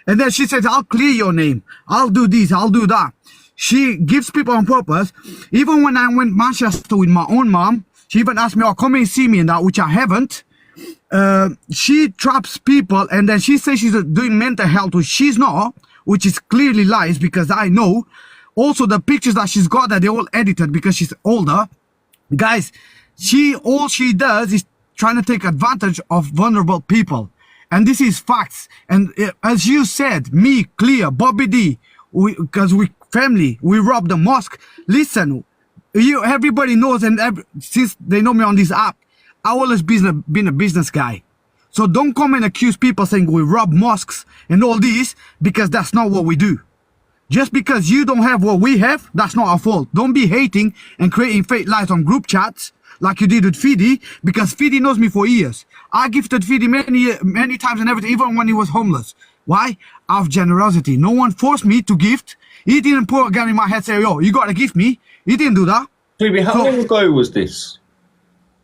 and then she says, I'll clear your name, I'll do this, I'll do that. She gives people on purpose. Even when I went to Manchester with my own mom, she even asked me, oh, come and see me and that, which I haven't. She traps people, and then she says she's doing mental health, which she's not, which is clearly lies, because I know. Also, the pictures that she's got, that they're all edited because she's older. Guys, all she does is trying to take advantage of vulnerable people. And this is facts. And as you said, me, Clear, Bobby D, because we family, we robbed the mosque. Listen, everybody knows, and since they know me on this app, I always been a business guy. So don't come and accuse people saying we rob mosques and all this, because that's not what we do. Just because you don't have what we have, that's not our fault. Don't be hating and creating fake lies on group chats like you did with Fidi, because Fidi knows me for years. I gifted Fidi many times and everything, even when he was homeless. Why? Out of generosity. No one forced me to gift. He didn't put a gun in my head, say, yo, you gotta gift me. He didn't do that. Baby, how long ago was this?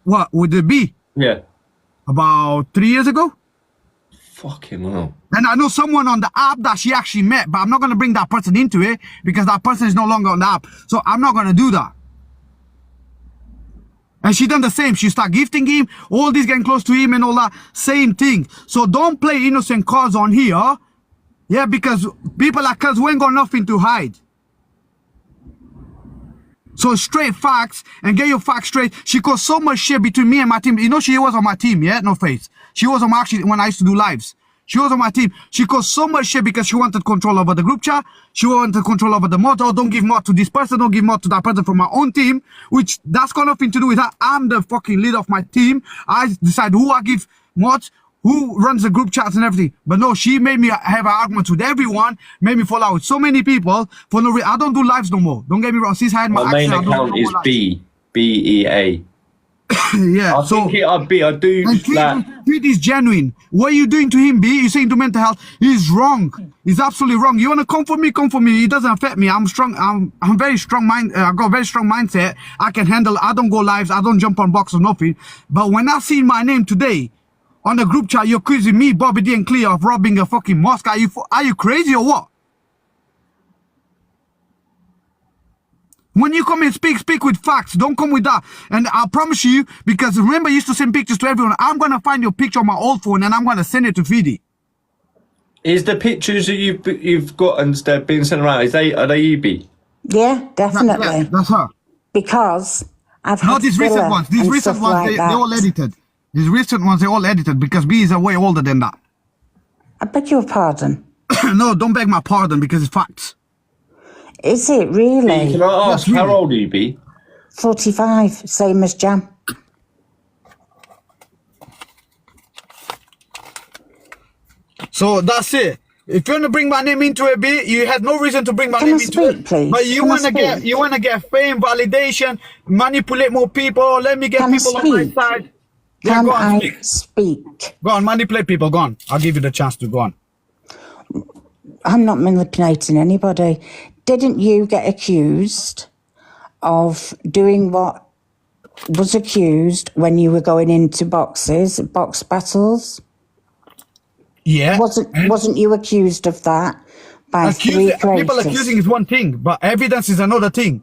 What, would it be? Yeah. About 3 years ago. Fucking hell. And I know someone on the app that she actually met, but I'm not going to bring that person into it because that person is no longer on the app. So I'm not going to do that. And she done the same. She start gifting him, all this getting close to him and all that. Same thing. So don't play innocent cards on here. Yeah, because people like us, we ain't got nothing to hide. So straight facts, and get your facts straight. She caused so much shit between me and my team. You know, she was on my team, yeah? No face. She was on my, actually, when I used to do lives. She was on my team. She caused so much shit because she wanted control over the group chat. She wanted control over the mod. Oh, don't give mod to this person. Don't give mod to that person from my own team. Which, that's got nothing to do with that. I'm the fucking leader of my team. I decide who I give mods, who runs the group chats and everything. But no, she made me have arguments with everyone, made me fall out with so many people for no reason. I don't do lives no more. Don't get me wrong. Since I had my main account is B-E-A. Yeah, I think I do. It is genuine. What are you doing to him, B? You're saying to mental health. He's wrong. He's absolutely wrong. You want to come for me? Come for me. It doesn't affect me. I'm strong. I'm very strong mind. I've got a very strong mindset. I can handle. I don't go lives. I don't jump on box or nothing. But when I see my name today on the group chat, you're accusing me, Bobby D and Cleo, of robbing a fucking mosque. Are you crazy or what? When you come and speak with facts. Don't come with that. And I promise you, because remember, I used to send pictures to everyone. I'm going to find your picture on my old phone and I'm going to send it to Fidi. Is the pictures that you've got and they're being sent around, are they you, B? Yeah, definitely. Yeah, that's her. Because I've had not these recent ones. These recent ones, like they're all edited. These recent ones, they're all edited because B is way older than that. I beg your pardon. No, don't beg my pardon because it's facts. Is it really? B, can I ask, how old are you, B? 45, same as Jam. So that's it. If you want to bring my name into it, B, you had no reason to bring my name into it. Please? But you want to get fame, validation, manipulate more people. Let me get people on my side. Yeah, Can go on, I speak? Go on, manipulate people. Go on. I'll give you the chance to go on. I'm not manipulating anybody. Didn't you get accused of doing what was accused when you were going into box battles? Yeah. Wasn't you accused of that by three places? People accusing is one thing, but evidence is another thing.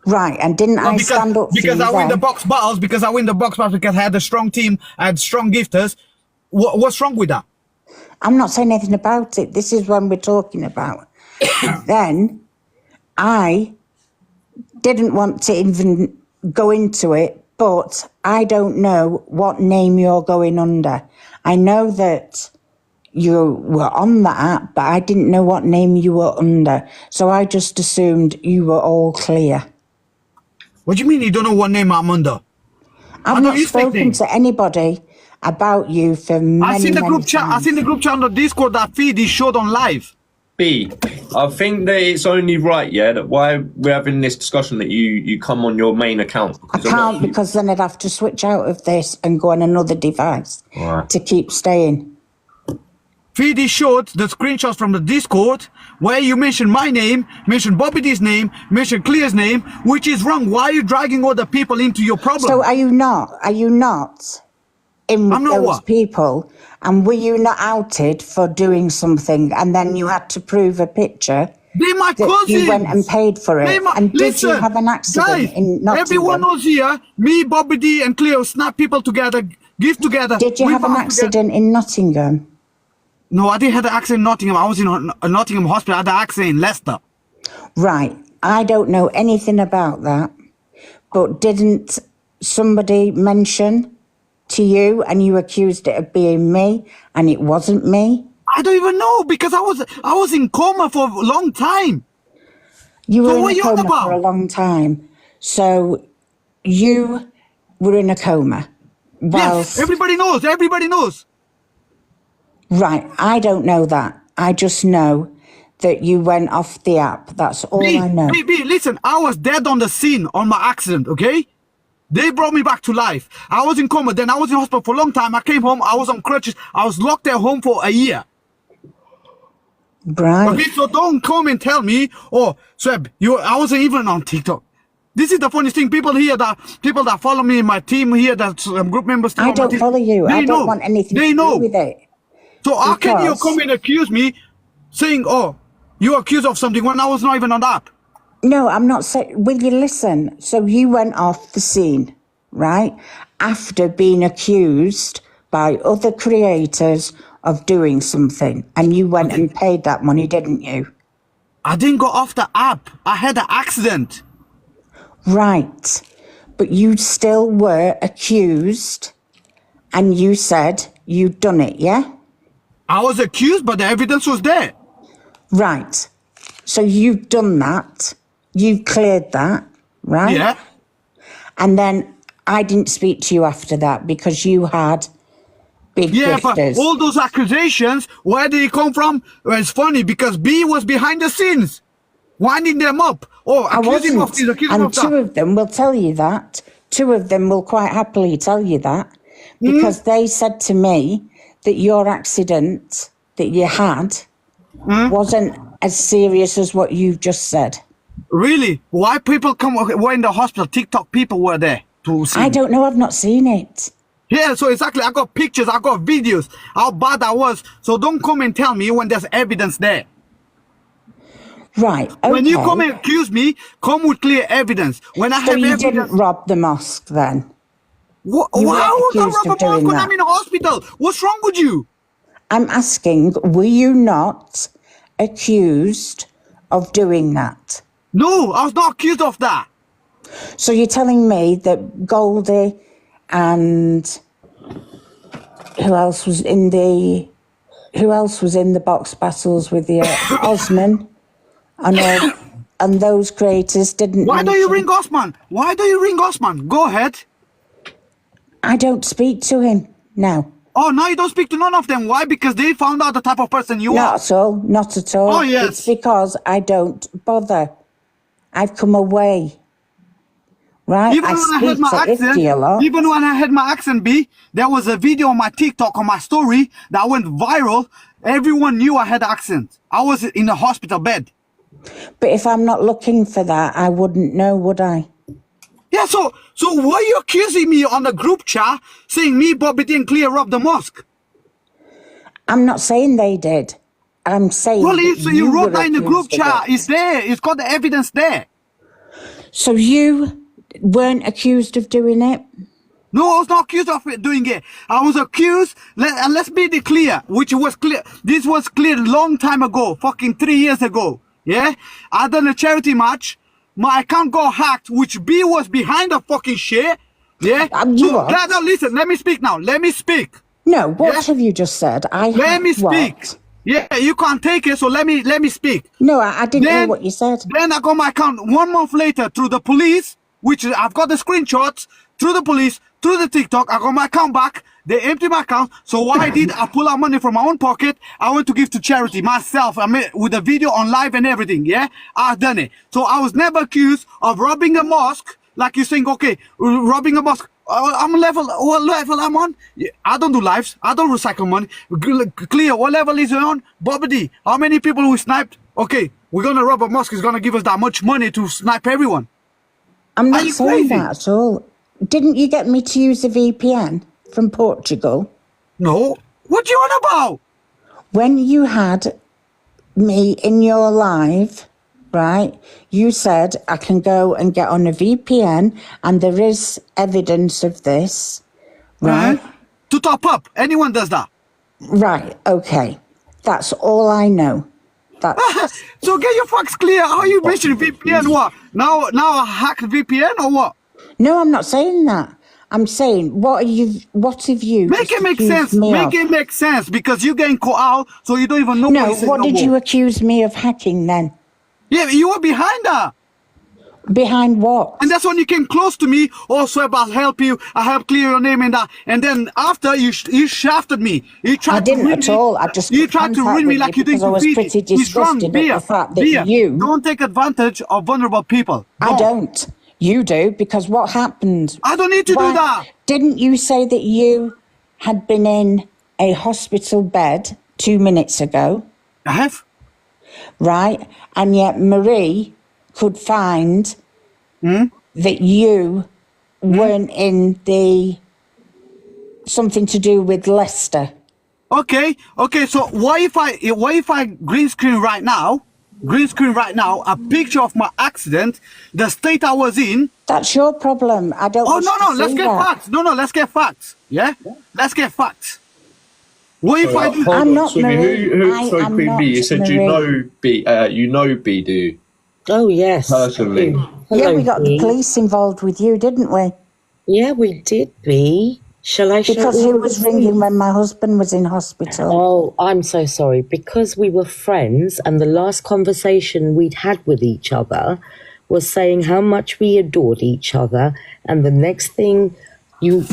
Right, and didn't I stand up for you because I win the box battles, because I had a strong team, I had strong gifters. What's wrong with that? I'm not saying anything about it. This is what we're talking about. Then I didn't want to even go into it, but I don't know what name you're going under. I know that you were on the app, but I didn't know what name you were under. So I just assumed you were all clear. What do you mean you don't know what name I'm under? I've not spoken to anybody about you for many, I seen the group chat. times. I seen the group chat on the Discord that feed is showed on live. B, I think that it's only right, yeah, that why we're having this discussion that you come on your main account. I can't, because then I'd have to switch out of this and go on another device to keep staying. Feedy showed the screenshots from the Discord where you mention my name, mention Bobby D's name, mention Clear's name, which is wrong. Why are you dragging other people into your problem? So are you not in with those people? And were you not outed for doing something and then you had to prove a picture? They're my cousins. You went and paid for it. Did you have an accident guys, in Nottingham? Everyone knows here, me, Bobby D and Cleo snap people together, give together. Did you have an accident in Nottingham? No, I didn't have an accident in Nottingham. I was in a Nottingham hospital. I had an accident in Leicester. Right. I don't know anything about that. But didn't somebody mention to you and you accused it of being me and it wasn't me? I don't even know because I was in coma for a long time. You were in a coma for a long time. So you were in a coma. Yes, everybody knows. Everybody knows. Right. I don't know that. I just know that you went off the app. That's all I know. Listen, I was dead on the scene on my accident, okay? They brought me back to life. I was in coma. Then I was in hospital for a long time. I came home. I was on crutches. I was locked at home for a year. Right. Okay, so don't come and tell me, oh, Sweb, I wasn't even on TikTok. This is the funniest thing. People that follow me in my team here, that group members. I don't follow you. I don't want anything to do with it. So how can you come and accuse me saying, oh, you're accused of something when I was not even on that? No, I'm not saying, will you listen? So you went off the scene, right? After being accused by other creators of doing something, and you went and paid that money, didn't you? I didn't go off the app. I had an accident. Right. But you still were accused, and you said you'd done it, yeah? I was accused, but the evidence was there. Right. So you've done that. You've cleared that, right? Yeah. And then I didn't speak to you after that because you had big grifters. But all those accusations, where did it come from? Well, it's funny because B was behind the scenes, winding them up. Oh, accusing of this, accusing of that. And two of them will tell you that. Two of them will quite happily tell you that because they said to me that your accident that you had wasn't as serious as what you've just said. Really? Why people were in the hospital? TikTok people were there to see. I don't know. I've not seen it. Yeah, so exactly. I got pictures. I got videos. How bad I was. So don't come and tell me when there's evidence there. Right. Okay. When you come and accuse me, come with clear evidence. When I have evidence. So you didn't rob the mosque then? Why would I rob a mosque when I'm in a hospital? What's wrong with you? I'm asking, were you not accused of doing that? No, I was not accused of that. So you're telling me that Goldie and who else was in the box battles with the Osman and those creators didn't. Why don't you ring Osman? Why don't you ring Osman? Go ahead. I don't speak to him now. Oh, now you don't speak to none of them. Why? Because they found out the type of person you are. Not at all. Not at all. Oh, yes. It's because I don't bother. I've come away. Right? Even when I had my accent, B, there was a video on my TikTok, on my story, that went viral. Everyone knew I had an accent. I was in a hospital bed. But if I'm not looking for that, I wouldn't know, would I? Yeah, so why are you accusing me on the group chat, saying me, Bobby didn't clear up the mosque? I'm not saying they did. I'm saying well, you wrote that in the group chat. It's there. It's got the evidence there. So you weren't accused of doing it? No, I was not accused of doing it. I was accused, and let's be clear, which was clear. This was clear a long time ago, fucking 3 years ago. Yeah? I done a charity match. My account got hacked, which B was behind the fucking shit. Yeah? No, listen, let me speak now. Let me speak. No, what have you just said? Let me speak. Yeah, you can't take it, so let me speak. No, I didn't hear what you said. Then I got my account 1 month later through the police, which I've got the screenshots, through the police, through the TikTok. I got my account back. They emptied my account. So what I did, I pull out money from my own pocket. I went to give to charity myself. I mean, with the video on live and everything. Yeah, I've done it. So I was never accused of robbing a mosque. Like you're saying, okay, robbing a mosque. I'm what level I'm on? I don't do lives. I don't recycle money. Clear, what level is it on? Bobby D, how many people we sniped? okay, we're gonna rob a mosque. Is gonna give us that much money to snipe everyone. I'm not saying that at all. Didn't you get me to use a VPN from Portugal? No. What you on about? When you had me in your live, right, you said I can go and get on a VPN and there is evidence of this, right? To top up. Anyone does that. Right, okay. That's all I know. So get your facts clear. How you mentioning VPN? What? Now I hack VPN or what? No, I'm not saying that. I'm saying, what have you Make it make sense. Make it make sense because you're getting caught out, so you don't even know no, what you're what did you accuse me of hacking then? Yeah, you were behind that. Behind what? And that's when you came close to me. Also, I'll help you. I help clear your name and that. And then after you shafted me. You tried I didn't to at all. I just you tried to ruin me like you did. I was pretty disgusted at the fact that you don't take advantage of vulnerable people. I don't. You do, because what happened? I don't need to do that. Didn't you say that you had been in a hospital bed 2 minutes ago? I have. Right, and yet Marie could find that you weren't in the something to do with Leicester. Okay. So what if I green screen right now? A picture of my accident, the state I was in. That's your problem. I don't. Oh no, let's get facts. No, let's get facts. Yeah, let's get facts. What if I do? I'm not Marie. So Queen B, you said you know B, do you? Oh yes. Personally. Yeah, we got the police involved with you, didn't we? Yeah, we did, B. Shall I show you? Because he was ringing when my husband was in hospital. Oh, I'm so sorry. Because we were friends and the last conversation we'd had with each other was saying how much we adored each other. And the next thing you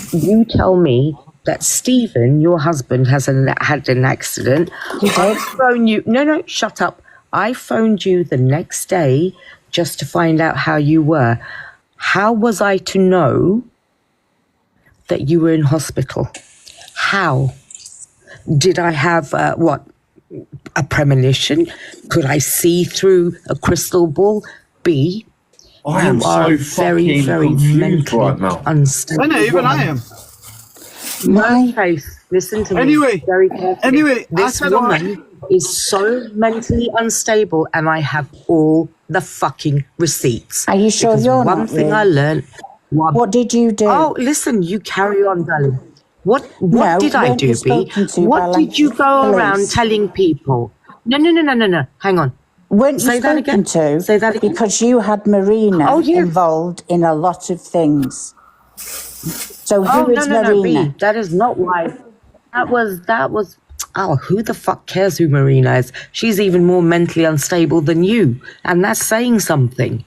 tell me that Stephen, your husband, had an accident. I phoned you. No, shut up. I phoned you the next day just to find out how you were. How was I to know that you were in hospital? How? Did I have, a premonition? Could I see through a crystal ball? B, I am so very, very confused right now. I know, even I am. My case, listen to me very carefully. This woman is so mentally unstable and I have all the fucking receipts. Are you sure because you're one not? thing I learned. What did you do? Oh, listen, you carry on, darling. What did I do, B? What did you go police? around telling people? No. Hang on. Weren't you Say that spoken again. to? Say that again. Because you had Marina involved in a lot of things. So who is Marina? B, that is not why. That was. Oh, who the fuck cares who Marina is? She's even more mentally unstable than you, and that's saying something,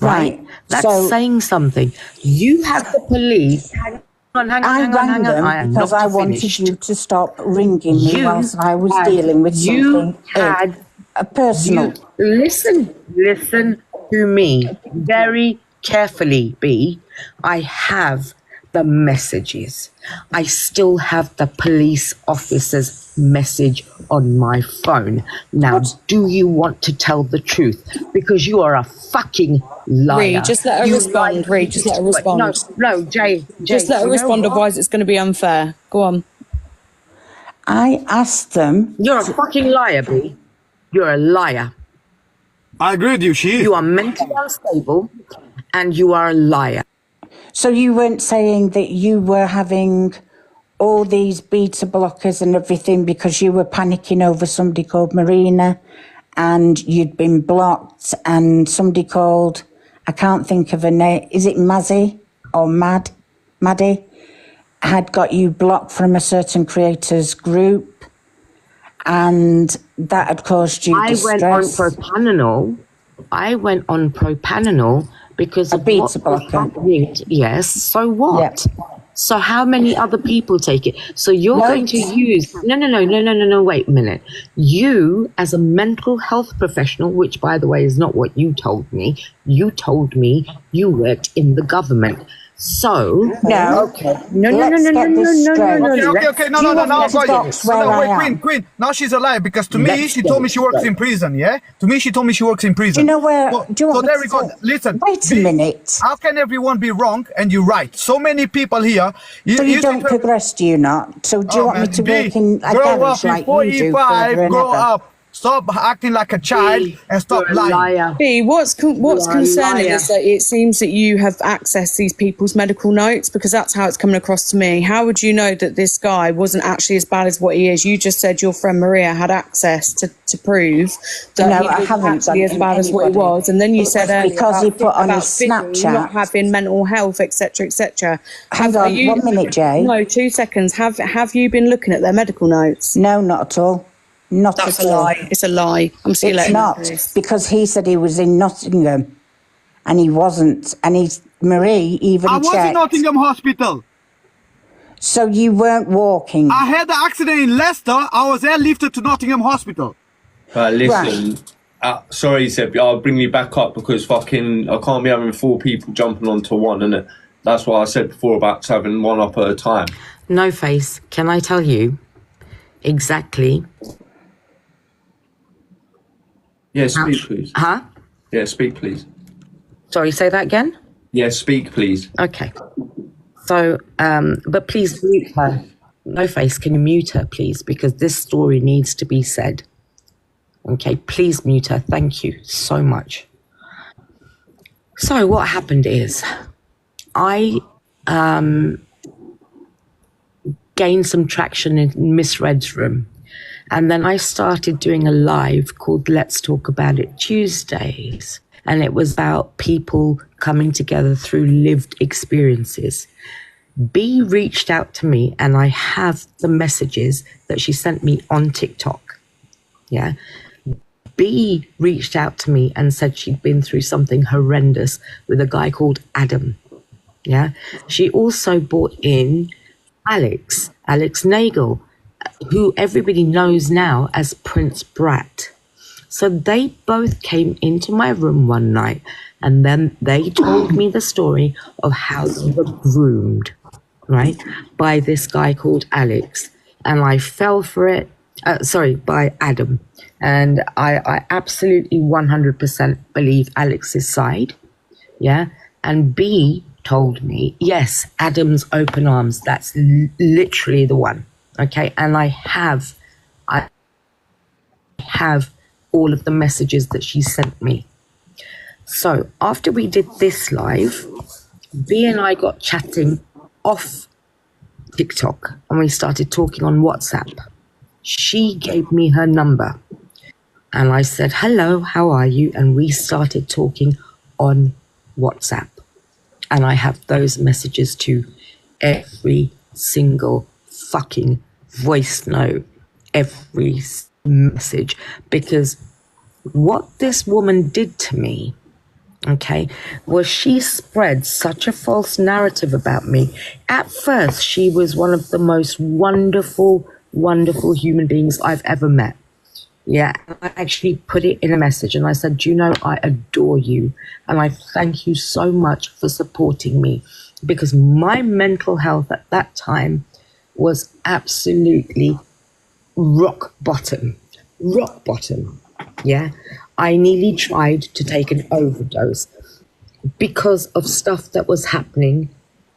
right? That's saying something. You have the police. Hang on. I rang them because I wanted you to stop ringing me whilst I was dealing with something. A personal. Listen to me very carefully, B. I have the messages. I still have the police officer's message on my phone. Now, do you want to tell the truth? Because you are a fucking liar. Ree, just let her respond. Ree, just let her respond. No, Jay. Just let her respond, otherwise it's going to be unfair. Go on. I asked them. You're a fucking liar, B. You're a liar. I agree with you, You are mentally unstable and you are a liar. So you weren't saying that you were having all these beta blockers and everything because you were panicking over somebody called Marina and you'd been blocked and somebody called, I can't think of her name, is it Mazzy or Maddie, had got you blocked from a certain creators group and that had caused you distress? I went on propanol because of beta blocker. Yes, so what? Yep. So how many other people take it? So you're going to use... No, wait a minute. You, as a mental health professional, which, by the way, is not what you told me. You told me you worked in the government. So Okay. Okay. No, Queen. Now she's alive because to me, she told me she works in prison, yeah? To me, she told me she works in prison. Do you know where... So there we go. Listen. Wait a minute. How can everyone be wrong and you're right? So many people here... So you don't progress, do you not? So do you want me to work in a garage like you do forever and grow ever? up. Stop acting like a child and stop lying. B, what's concerning is that it seems that you have accessed these people's medical notes, because that's how it's coming across to me. How would you know that this guy wasn't actually as bad as what he is? You just said your friend Maria had access to prove that he wasn't actually as bad as what he was, and then you said earlier because he put on his Snapchat not having mental health, etc., etc. Hang on, 1 minute, Jay. No, 2 seconds. Have you been looking at their medical notes? No, not at all. That's a lie. It's a lie. It's not, because he said he was in Nottingham and he wasn't. And Marie even checked. I was in Nottingham Hospital. So you weren't walking. I had the accident in Leicester. I was airlifted to Nottingham Hospital. Listen, sorry, Seb, I'll bring you back up because I can't be having 4 people jumping onto one, innit? That's why I said before about having one up at a time. No face, can I tell you exactly... Yeah, speak, please. Huh? Yeah, speak, please. Sorry, say that again? Yeah, speak, please. Okay. So, but please mute her. No face, can you mute her, please? Because this story needs to be said. Okay, please mute her. Thank you so much. So what happened is I gained some traction in Miss Red's room. And then I started doing a live called Let's Talk About It Tuesdays. And it was about people coming together through lived experiences. B reached out to me, and I have the messages that she sent me on TikTok. Yeah. B reached out to me and said she'd been through something horrendous with a guy called Adam. Yeah. She also brought in Alex Nagel, who everybody knows now as Prince Brat. So they both came into my room one night, and then they told me the story of how they were groomed, right, by this guy called Alex. And I fell for it, by Adam. And I absolutely 100% believe Alex's side, yeah? And B told me, yes, Adam's open arms, that's literally the one. Okay, and I have all of the messages that she sent me. So after we did this live, B and I got chatting off TikTok and we started talking on WhatsApp. She gave me her number and I said, hello, how are you? And we started talking on WhatsApp. And I have those messages to every single fucking voice note, every message, because what this woman did to me, okay, was she spread such a false narrative about me. At first, she was one of the most wonderful human beings I've ever met. Yeah, I actually put it in a message and I said, do you know, I adore you and I thank you so much for supporting me, because my mental health at that time was absolutely rock bottom, yeah? I nearly tried to take an overdose because of stuff that was happening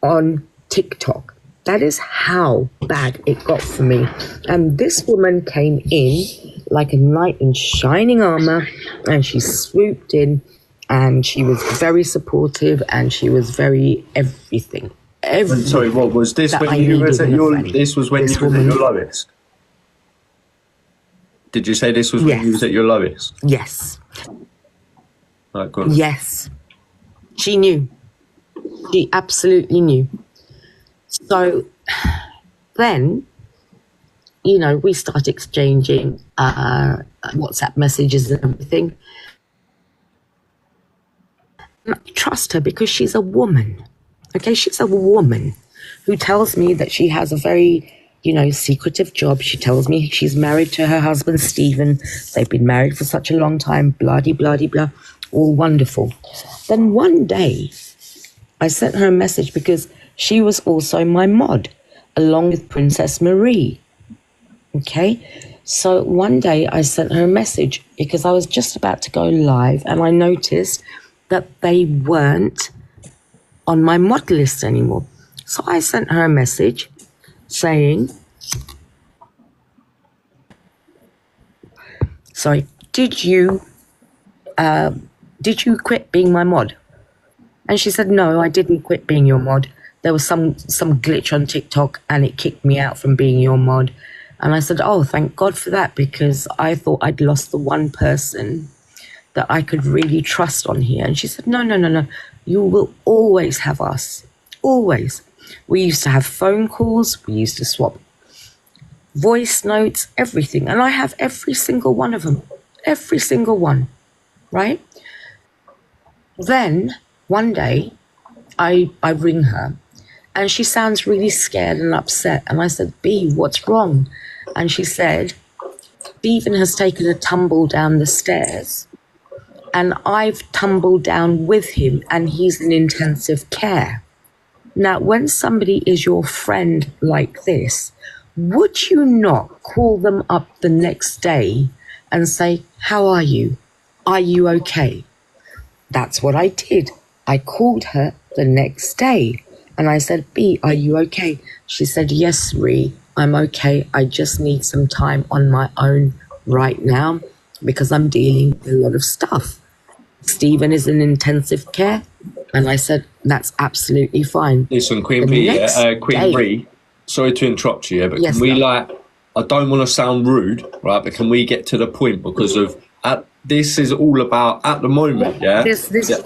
on TikTok. That is how bad it got for me. And this woman came in like a knight in shining armor, and she swooped in, and she was very supportive, and she was very everything. Sorry, what was this when you was at your? This was when you was at your lowest. Did you say this was when you was at your lowest? Yes. Right, go on. Yes. She knew. She absolutely knew. So then, you know, we start exchanging WhatsApp messages and everything. I trust her because she's a woman. Okay, she's a woman who tells me that she has a very, you know, secretive job. She tells me she's married to her husband, Stephen. They've been married for such a long time, blah-de, blah-de, blah, all wonderful. Then one day, I sent her a message because she was also my mod, along with Princess Marie. Okay? So one day I sent her a message because I was just about to go live and I noticed that they weren't on my mod list anymore. So I sent her a message saying, sorry, did you quit being my mod? And she said, no, I didn't quit being your mod. There was some glitch on TikTok and it kicked me out from being your mod. And I said, oh, thank God for that, because I thought I'd lost the one person that I could really trust on here. And she said, no. You will always have us. Always. We used to have phone calls. We used to swap voice notes, everything. And I have every single one of them. Every single one. Right? Then, one day, I ring her. And she sounds really scared and upset. And I said, B, what's wrong? And she said, Stephen has taken a tumble down the stairs. And I've tumbled down with him and he's in intensive care. Now, when somebody is your friend like this, would you not call them up the next day and say, how are you? Are you okay? That's what I did. I called her the next day and I said, B, are you okay? She said, yes, Ree, I'm okay. I just need some time on my own right now because I'm dealing with a lot of stuff. Stephen is in intensive care. And I said, that's absolutely fine. Listen, Queen P, Queen Ree, sorry to interrupt you, but yes, can we, I don't want to sound rude, right, but can we get to the point? Because of, this is all about, at the moment,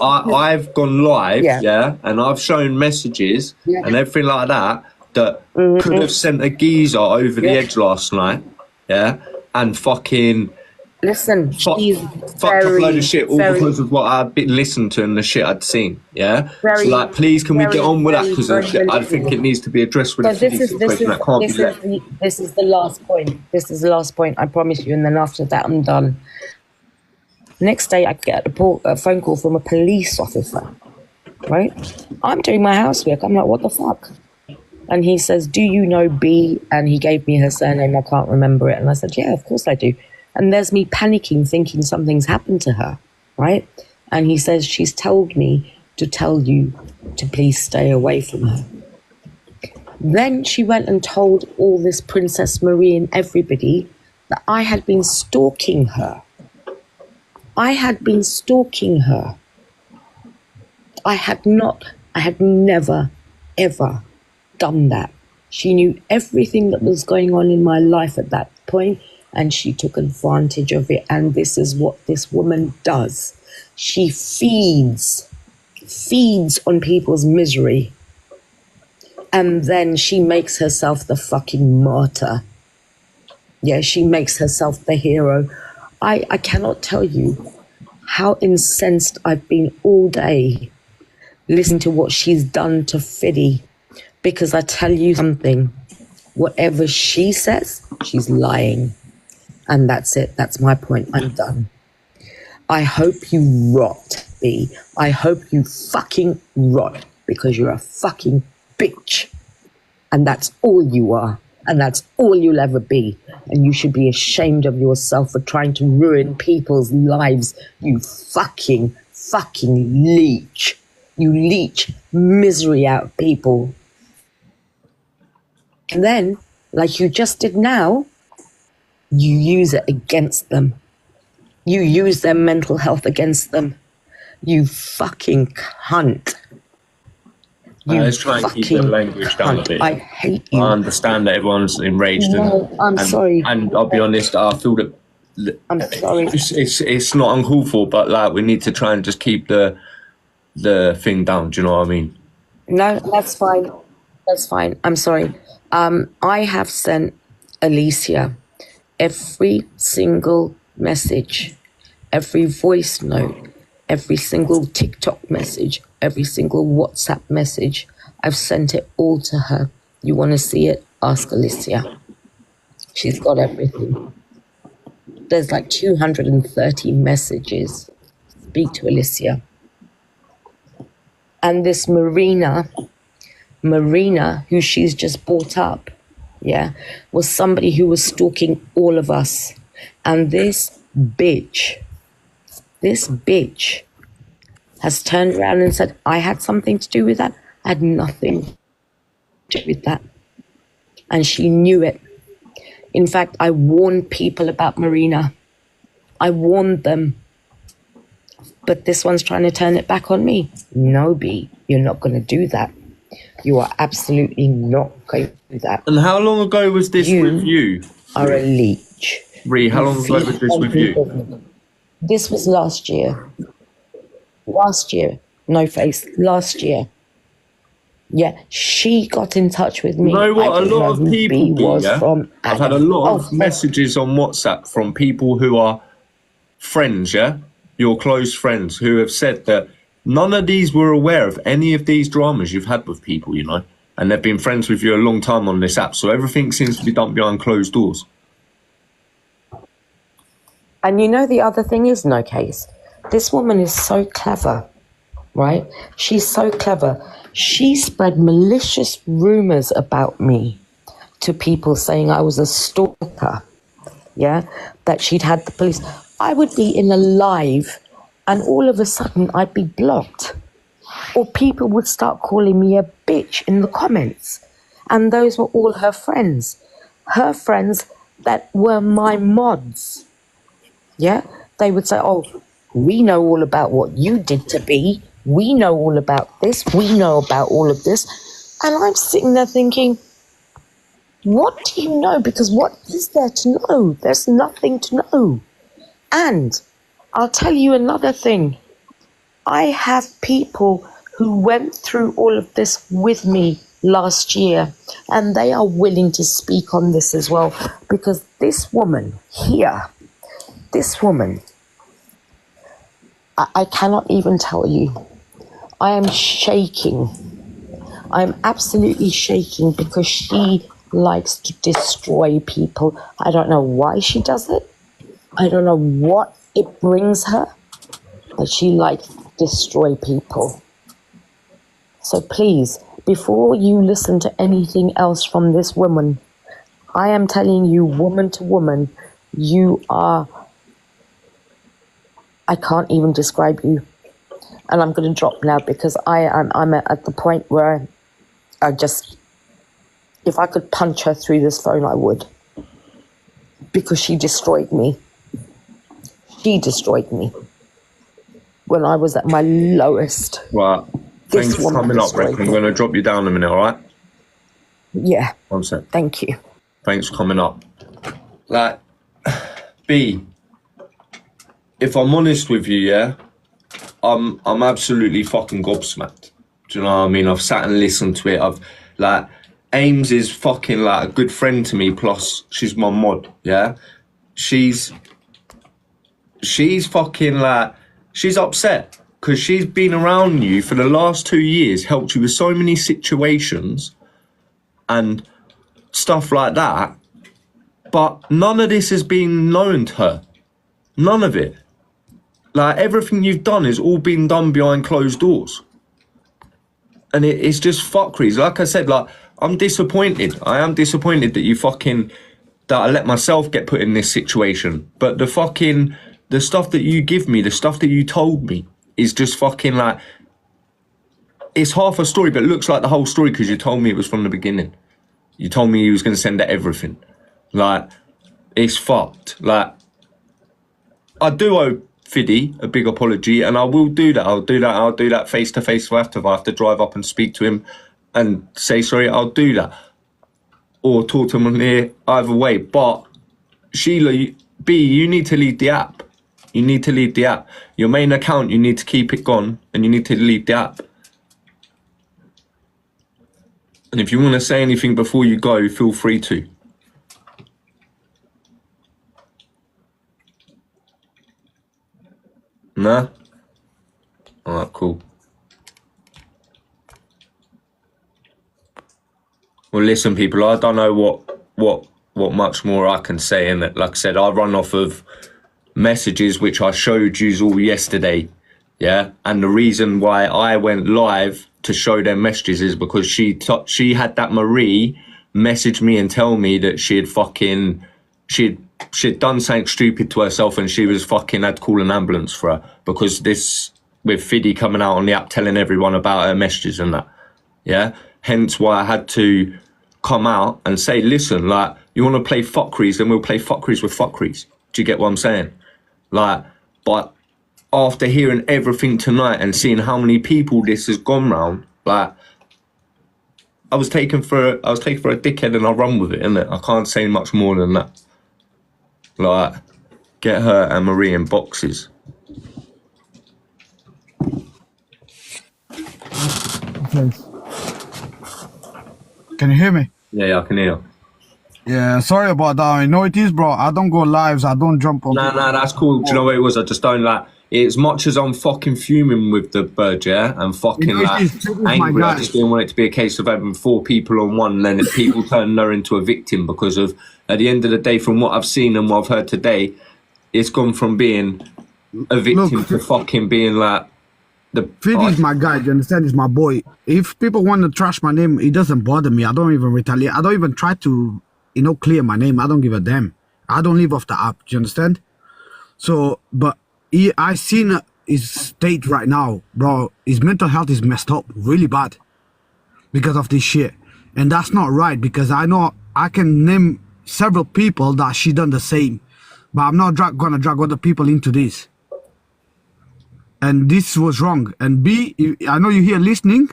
I've gone live, and I've shown messages and everything like that could have sent a geezer over the edge last night, and fucking... Listen, she's fucked up a load of shit all because of what I've been listening to and the shit I'd seen. So please, can we get on with that? Because I think it needs to be addressed with this is the last point. This is the last point. I promise you. And then after that, I'm done. Next day, I get a phone call from a police officer. Right? I'm doing my housework. I'm like, what the fuck? And he says, do you know B? And he gave me her surname. I can't remember it. And I said, yeah, of course I do. And there's me panicking, thinking something's happened to her, right? And he says, she's told me to tell you to please stay away from her. Then she went and told all this Princess Marie and everybody that I had been stalking her. I had been stalking her. I had never, ever done that. She knew everything that was going on in my life at that point. And she took advantage of it. And this is what this woman does. She feeds on people's misery. And then she makes herself the fucking martyr. Yeah, she makes herself the hero. I cannot tell you how incensed I've been all day listening to what she's done to Fiddy. Because I tell you something, whatever she says, she's lying. And that's it. That's my point. I'm done. I hope you rot, B. I hope you fucking rot because you're a fucking bitch. And that's all you are. And that's all you'll ever be. And you should be ashamed of yourself for trying to ruin people's lives. You fucking leech. You leech misery out of people. And then, like you just did now, you use it against them. You use their mental health against them. You fucking cunt. Let's try and keep the language down a bit. I hate you. I understand that everyone's enraged. I'm sorry. And I'll be honest, I feel that I'm sorry. It's not uncalled for, but we need to try and just keep the thing down. Do you know what I mean? No, that's fine. That's fine. I'm sorry. I have sent Alicia every single message, every voice note, every single TikTok message, every single WhatsApp message. I've sent it all to her. You want to see it? Ask Alicia. She's got everything. There's 230 messages. Speak to Alicia. And this Marina, who she's just brought up, yeah, was somebody who was stalking all of us. And this bitch has turned around and said, I had something to do with that. I had nothing to do with that. And she knew it. In fact, I warned people about Marina. I warned them. But this one's trying to turn it back on me. No, B, you're not going to do that. You are absolutely not going to do that. And how long ago was this with you? Are a leech. Ree, how long ago was this with you? This was last year. Last year. No face. Last year. Yeah, she got in touch with me. You know what? A lot of people do, yeah? From I've had a lot of messages on WhatsApp from people who are friends, yeah? Your close friends, who have said that none of these were aware of any of these dramas you've had with people, you know? And they've been friends with you a long time on this app, so everything seems to be done behind closed doors. And you know the other thing is, no case, this woman is so clever, right? She's so clever. She spread malicious rumors about me to people saying I was a stalker, yeah? That she'd had the police. I would be in a live and all of a sudden I'd be blocked. Or people would start calling me a bitch in the comments. And those were all her friends. Her friends that were my mods. Yeah? They would say, oh, we know all about what you did to B. We know all about this. We know about all of this. And I'm sitting there thinking, what do you know? Because what is there to know? There's nothing to know. And I'll tell you another thing. I have people who went through all of this with me last year, and they are willing to speak on this as well, because this woman here, this woman, I cannot even tell you. I am shaking. I'm absolutely shaking because she likes to destroy people. I don't know why she does it. I don't know what it brings her, but she likes to destroy people. So please, before you listen to anything else from this woman, I am telling you, woman to woman, you are, I can't even describe you. And I'm going to drop now because I'm at the point where I just, if I could punch her through this phone, I would. Because she destroyed me. She destroyed me. When I was at my lowest. Right. Thanks for coming up, Rick. I'm going to drop you down a minute, all right? Yeah. 1 sec. Thank you. Thanks for coming up. Like, B, if I'm honest with you, yeah, I'm absolutely fucking gobsmacked. Do you know what I mean? I've sat and listened to it. I've, like, Ames is fucking, like, a good friend to me, plus she's my mod, yeah? She's fucking, like, she's upset. Because she's been around you for the last 2 years, helped you with so many situations and stuff like that. But none of this has been known to her. None of it. Like, everything you've done has all been done behind closed doors. And it's just fuckeries. Like I said, like, I'm disappointed. I am disappointed that that I let myself get put in this situation. But the stuff that you give me, the stuff that you told me, is just fucking like, it's half a story, but it looks like the whole story because you told me it was from the beginning. You told me you was going to send out everything. Like, it's fucked. Like, I do owe Fiddy a big apology, and I will do that. I'll do that face to face if I have to drive up and speak to him and say sorry. I'll do that. Or talk to him on here, either way. But, Sheila, B, you need to leave the app. You need to leave the app. Your main account, you need to keep it gone, and you need to leave the app. And if you want to say anything before you go, feel free to. Nah? Alright, cool. Well, listen, people, I don't know what much more I can say in it. Like I said, I run off of messages which I showed you all yesterday Yeah, and the reason why I went live to show them messages is because she had that Marie message me and tell me that she'd done something stupid to herself and she was fucking had to call an ambulance for her because this with Fiddy coming out on the app telling everyone about her messages and that. Yeah, hence why I had to come out and say, listen, like, you want to play fuckeries, then we'll play fuckeries with fuckeries. Do you get what I'm saying? Like, but after hearing everything tonight and seeing how many people this has gone round, like, I was taken for a dickhead and I run with it, innit? I can't say much more than that. Like, get her and Marie in boxes. Can you hear me? Yeah, I can hear. Yeah, sorry about that. I know it is, bro. I don't go lives. I don't jump on. Nah, that's cool. Do you know what it was? I just don't like. As much as I'm fucking fuming with the bird, yeah, and fucking angry, I just didn't want it to be a case of having 4 people on one, and then people turning her into a victim because of. At the end of the day, from what I've seen and what I've heard today, it's gone from being a victim to fucking being like the. Fiddy's my guy. You understand? He's my boy. If people want to trash my name, it doesn't bother me. I don't even retaliate. I don't even try to, clear my name. I don't give a damn. I don't live off the app. Do you understand? So, but I seen his state right now, bro. His mental health is messed up really bad because of this shit. And that's not right because I know I can name several people that she done the same. But I'm not gonna drag other people into this. And this was wrong. And B, I know you're here listening.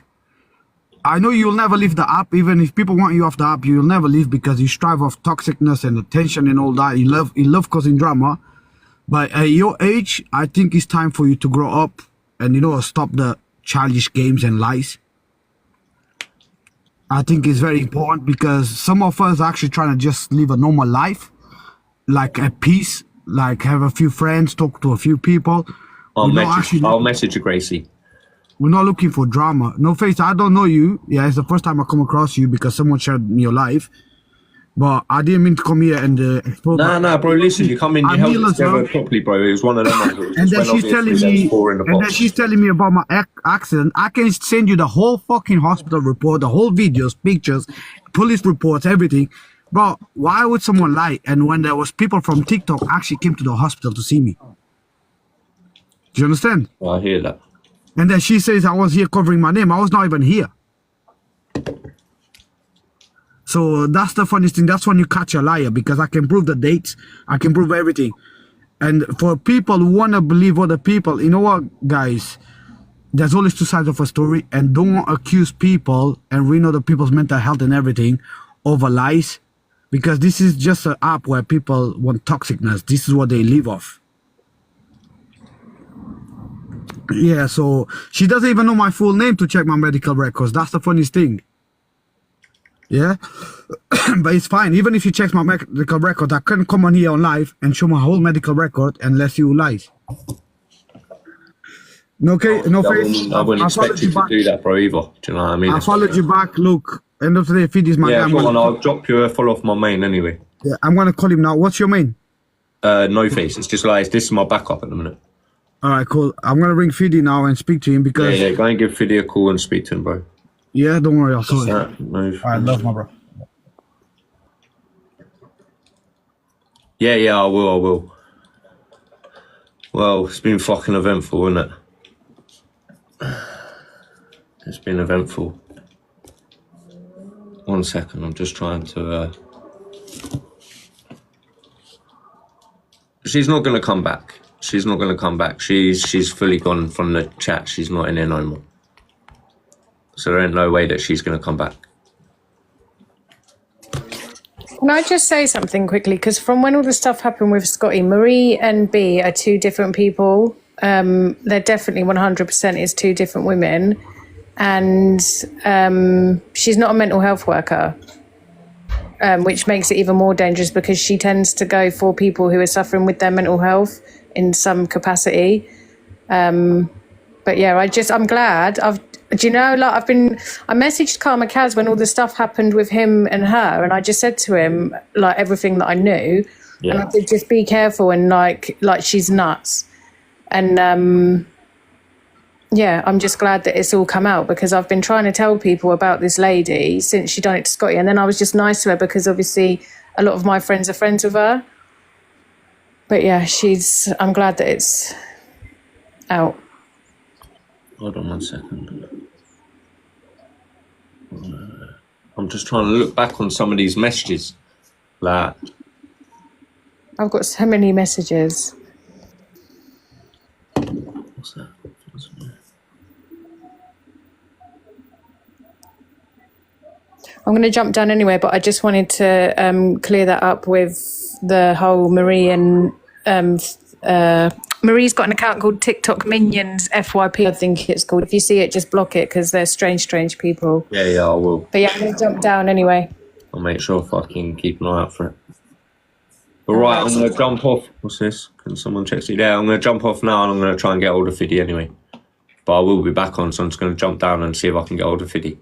I know you'll never leave the app. Even if people want you off the app, you'll never leave because you strive off toxicness and attention and all that. You love causing drama. But at your age, I think it's time for you to grow up and, stop the childish games and lies. I think it's very important because some of us are actually trying to just live a normal life, like at peace, like have a few friends, talk to a few people. I'll message you, Gracie. We're not looking for drama. No face, I don't know you. Yeah, it's the first time I come across you because someone shared your life. But I didn't mean to come here and expose. Nah, bro. Listen, you come in, you held it together properly, bro. It was one of them. And then she's telling me about my accident. I can send you the whole fucking hospital report, the whole videos, pictures, police reports, everything. Bro, why would someone lie? And when there was people from TikTok actually came to the hospital to see me. Do you understand? I hear that. And then she says I was here covering my name. I was not even here. So that's the funniest thing. That's when you catch a liar because I can prove the dates. I can prove everything. And for people who want to believe other people, you know what, guys? There's always 2 sides of a story. And don't accuse people and ruin other people's mental health and everything over lies. Because this is just an app where people want toxicness. This is what they live off. Yeah, so she doesn't even know my full name to check my medical records. That's the funniest thing. Yeah, but it's fine. Even if she checks my medical record, I couldn't come on here on live and show my whole medical record unless you lies. Okay, no face. I wouldn't expect you to do that, bro, either. Do you know what I mean? I followed you back. Look, end of the day, Fiddy's my guy. Come on, I'll drop you a follow off my main anyway. Yeah, I'm gonna call him now. What's your main? No face. It's just like this is my backup at the minute. All right, cool. I'm gonna ring Fiddy now and speak to him because. Yeah, go and give Fiddy a call and speak to him, bro. Yeah, don't worry, I'll sort it. No, I love my bro. Yeah, I will. Well, it's been fucking eventful, isn't it? It's been eventful. 1 second, I'm just trying to... She's not going to come back. She's not going to come back. She's fully gone from the chat. She's not in here no more. So there ain't no way that she's going to come back. Can I just say something quickly? Because from when all the stuff happened with Scotty, Marie and B are 2 different people. They're definitely 100% is 2 different women. And she's not a mental health worker, which makes it even more dangerous because she tends to go for people who are suffering with their mental health in some capacity. But yeah, I'm glad. I messaged Karma Kas when all the stuff happened with him and her, and I just said to him like everything that I knew, and I said just be careful and like she's nuts, and yeah, I'm just glad that it's all come out, because I've been trying to tell people about this lady since she done it to Scotty, and then I was just nice to her because obviously a lot of my friends are friends with her. But yeah, I'm glad that it's out. Hold on 1 second. I'm just trying to look back on some of these messages. Like, I've got so many messages. what's that? I'm going to jump down anyway, but I just wanted to clear that up with the whole Marie and Marie's got an account called TikTok Minions FYP, I think it's called. If you see it, just block it because they're strange people. Yeah, I will. But yeah, I'm going to jump down anyway. I'll make sure if I can keep an eye out for it. All right, I'm going to jump off. What's this? Can someone check it? Yeah, I'm going to jump off now and I'm going to try and get hold of Fiddy anyway. But I will be back on, so I'm just going to jump down and see if I can get hold of Fiddy.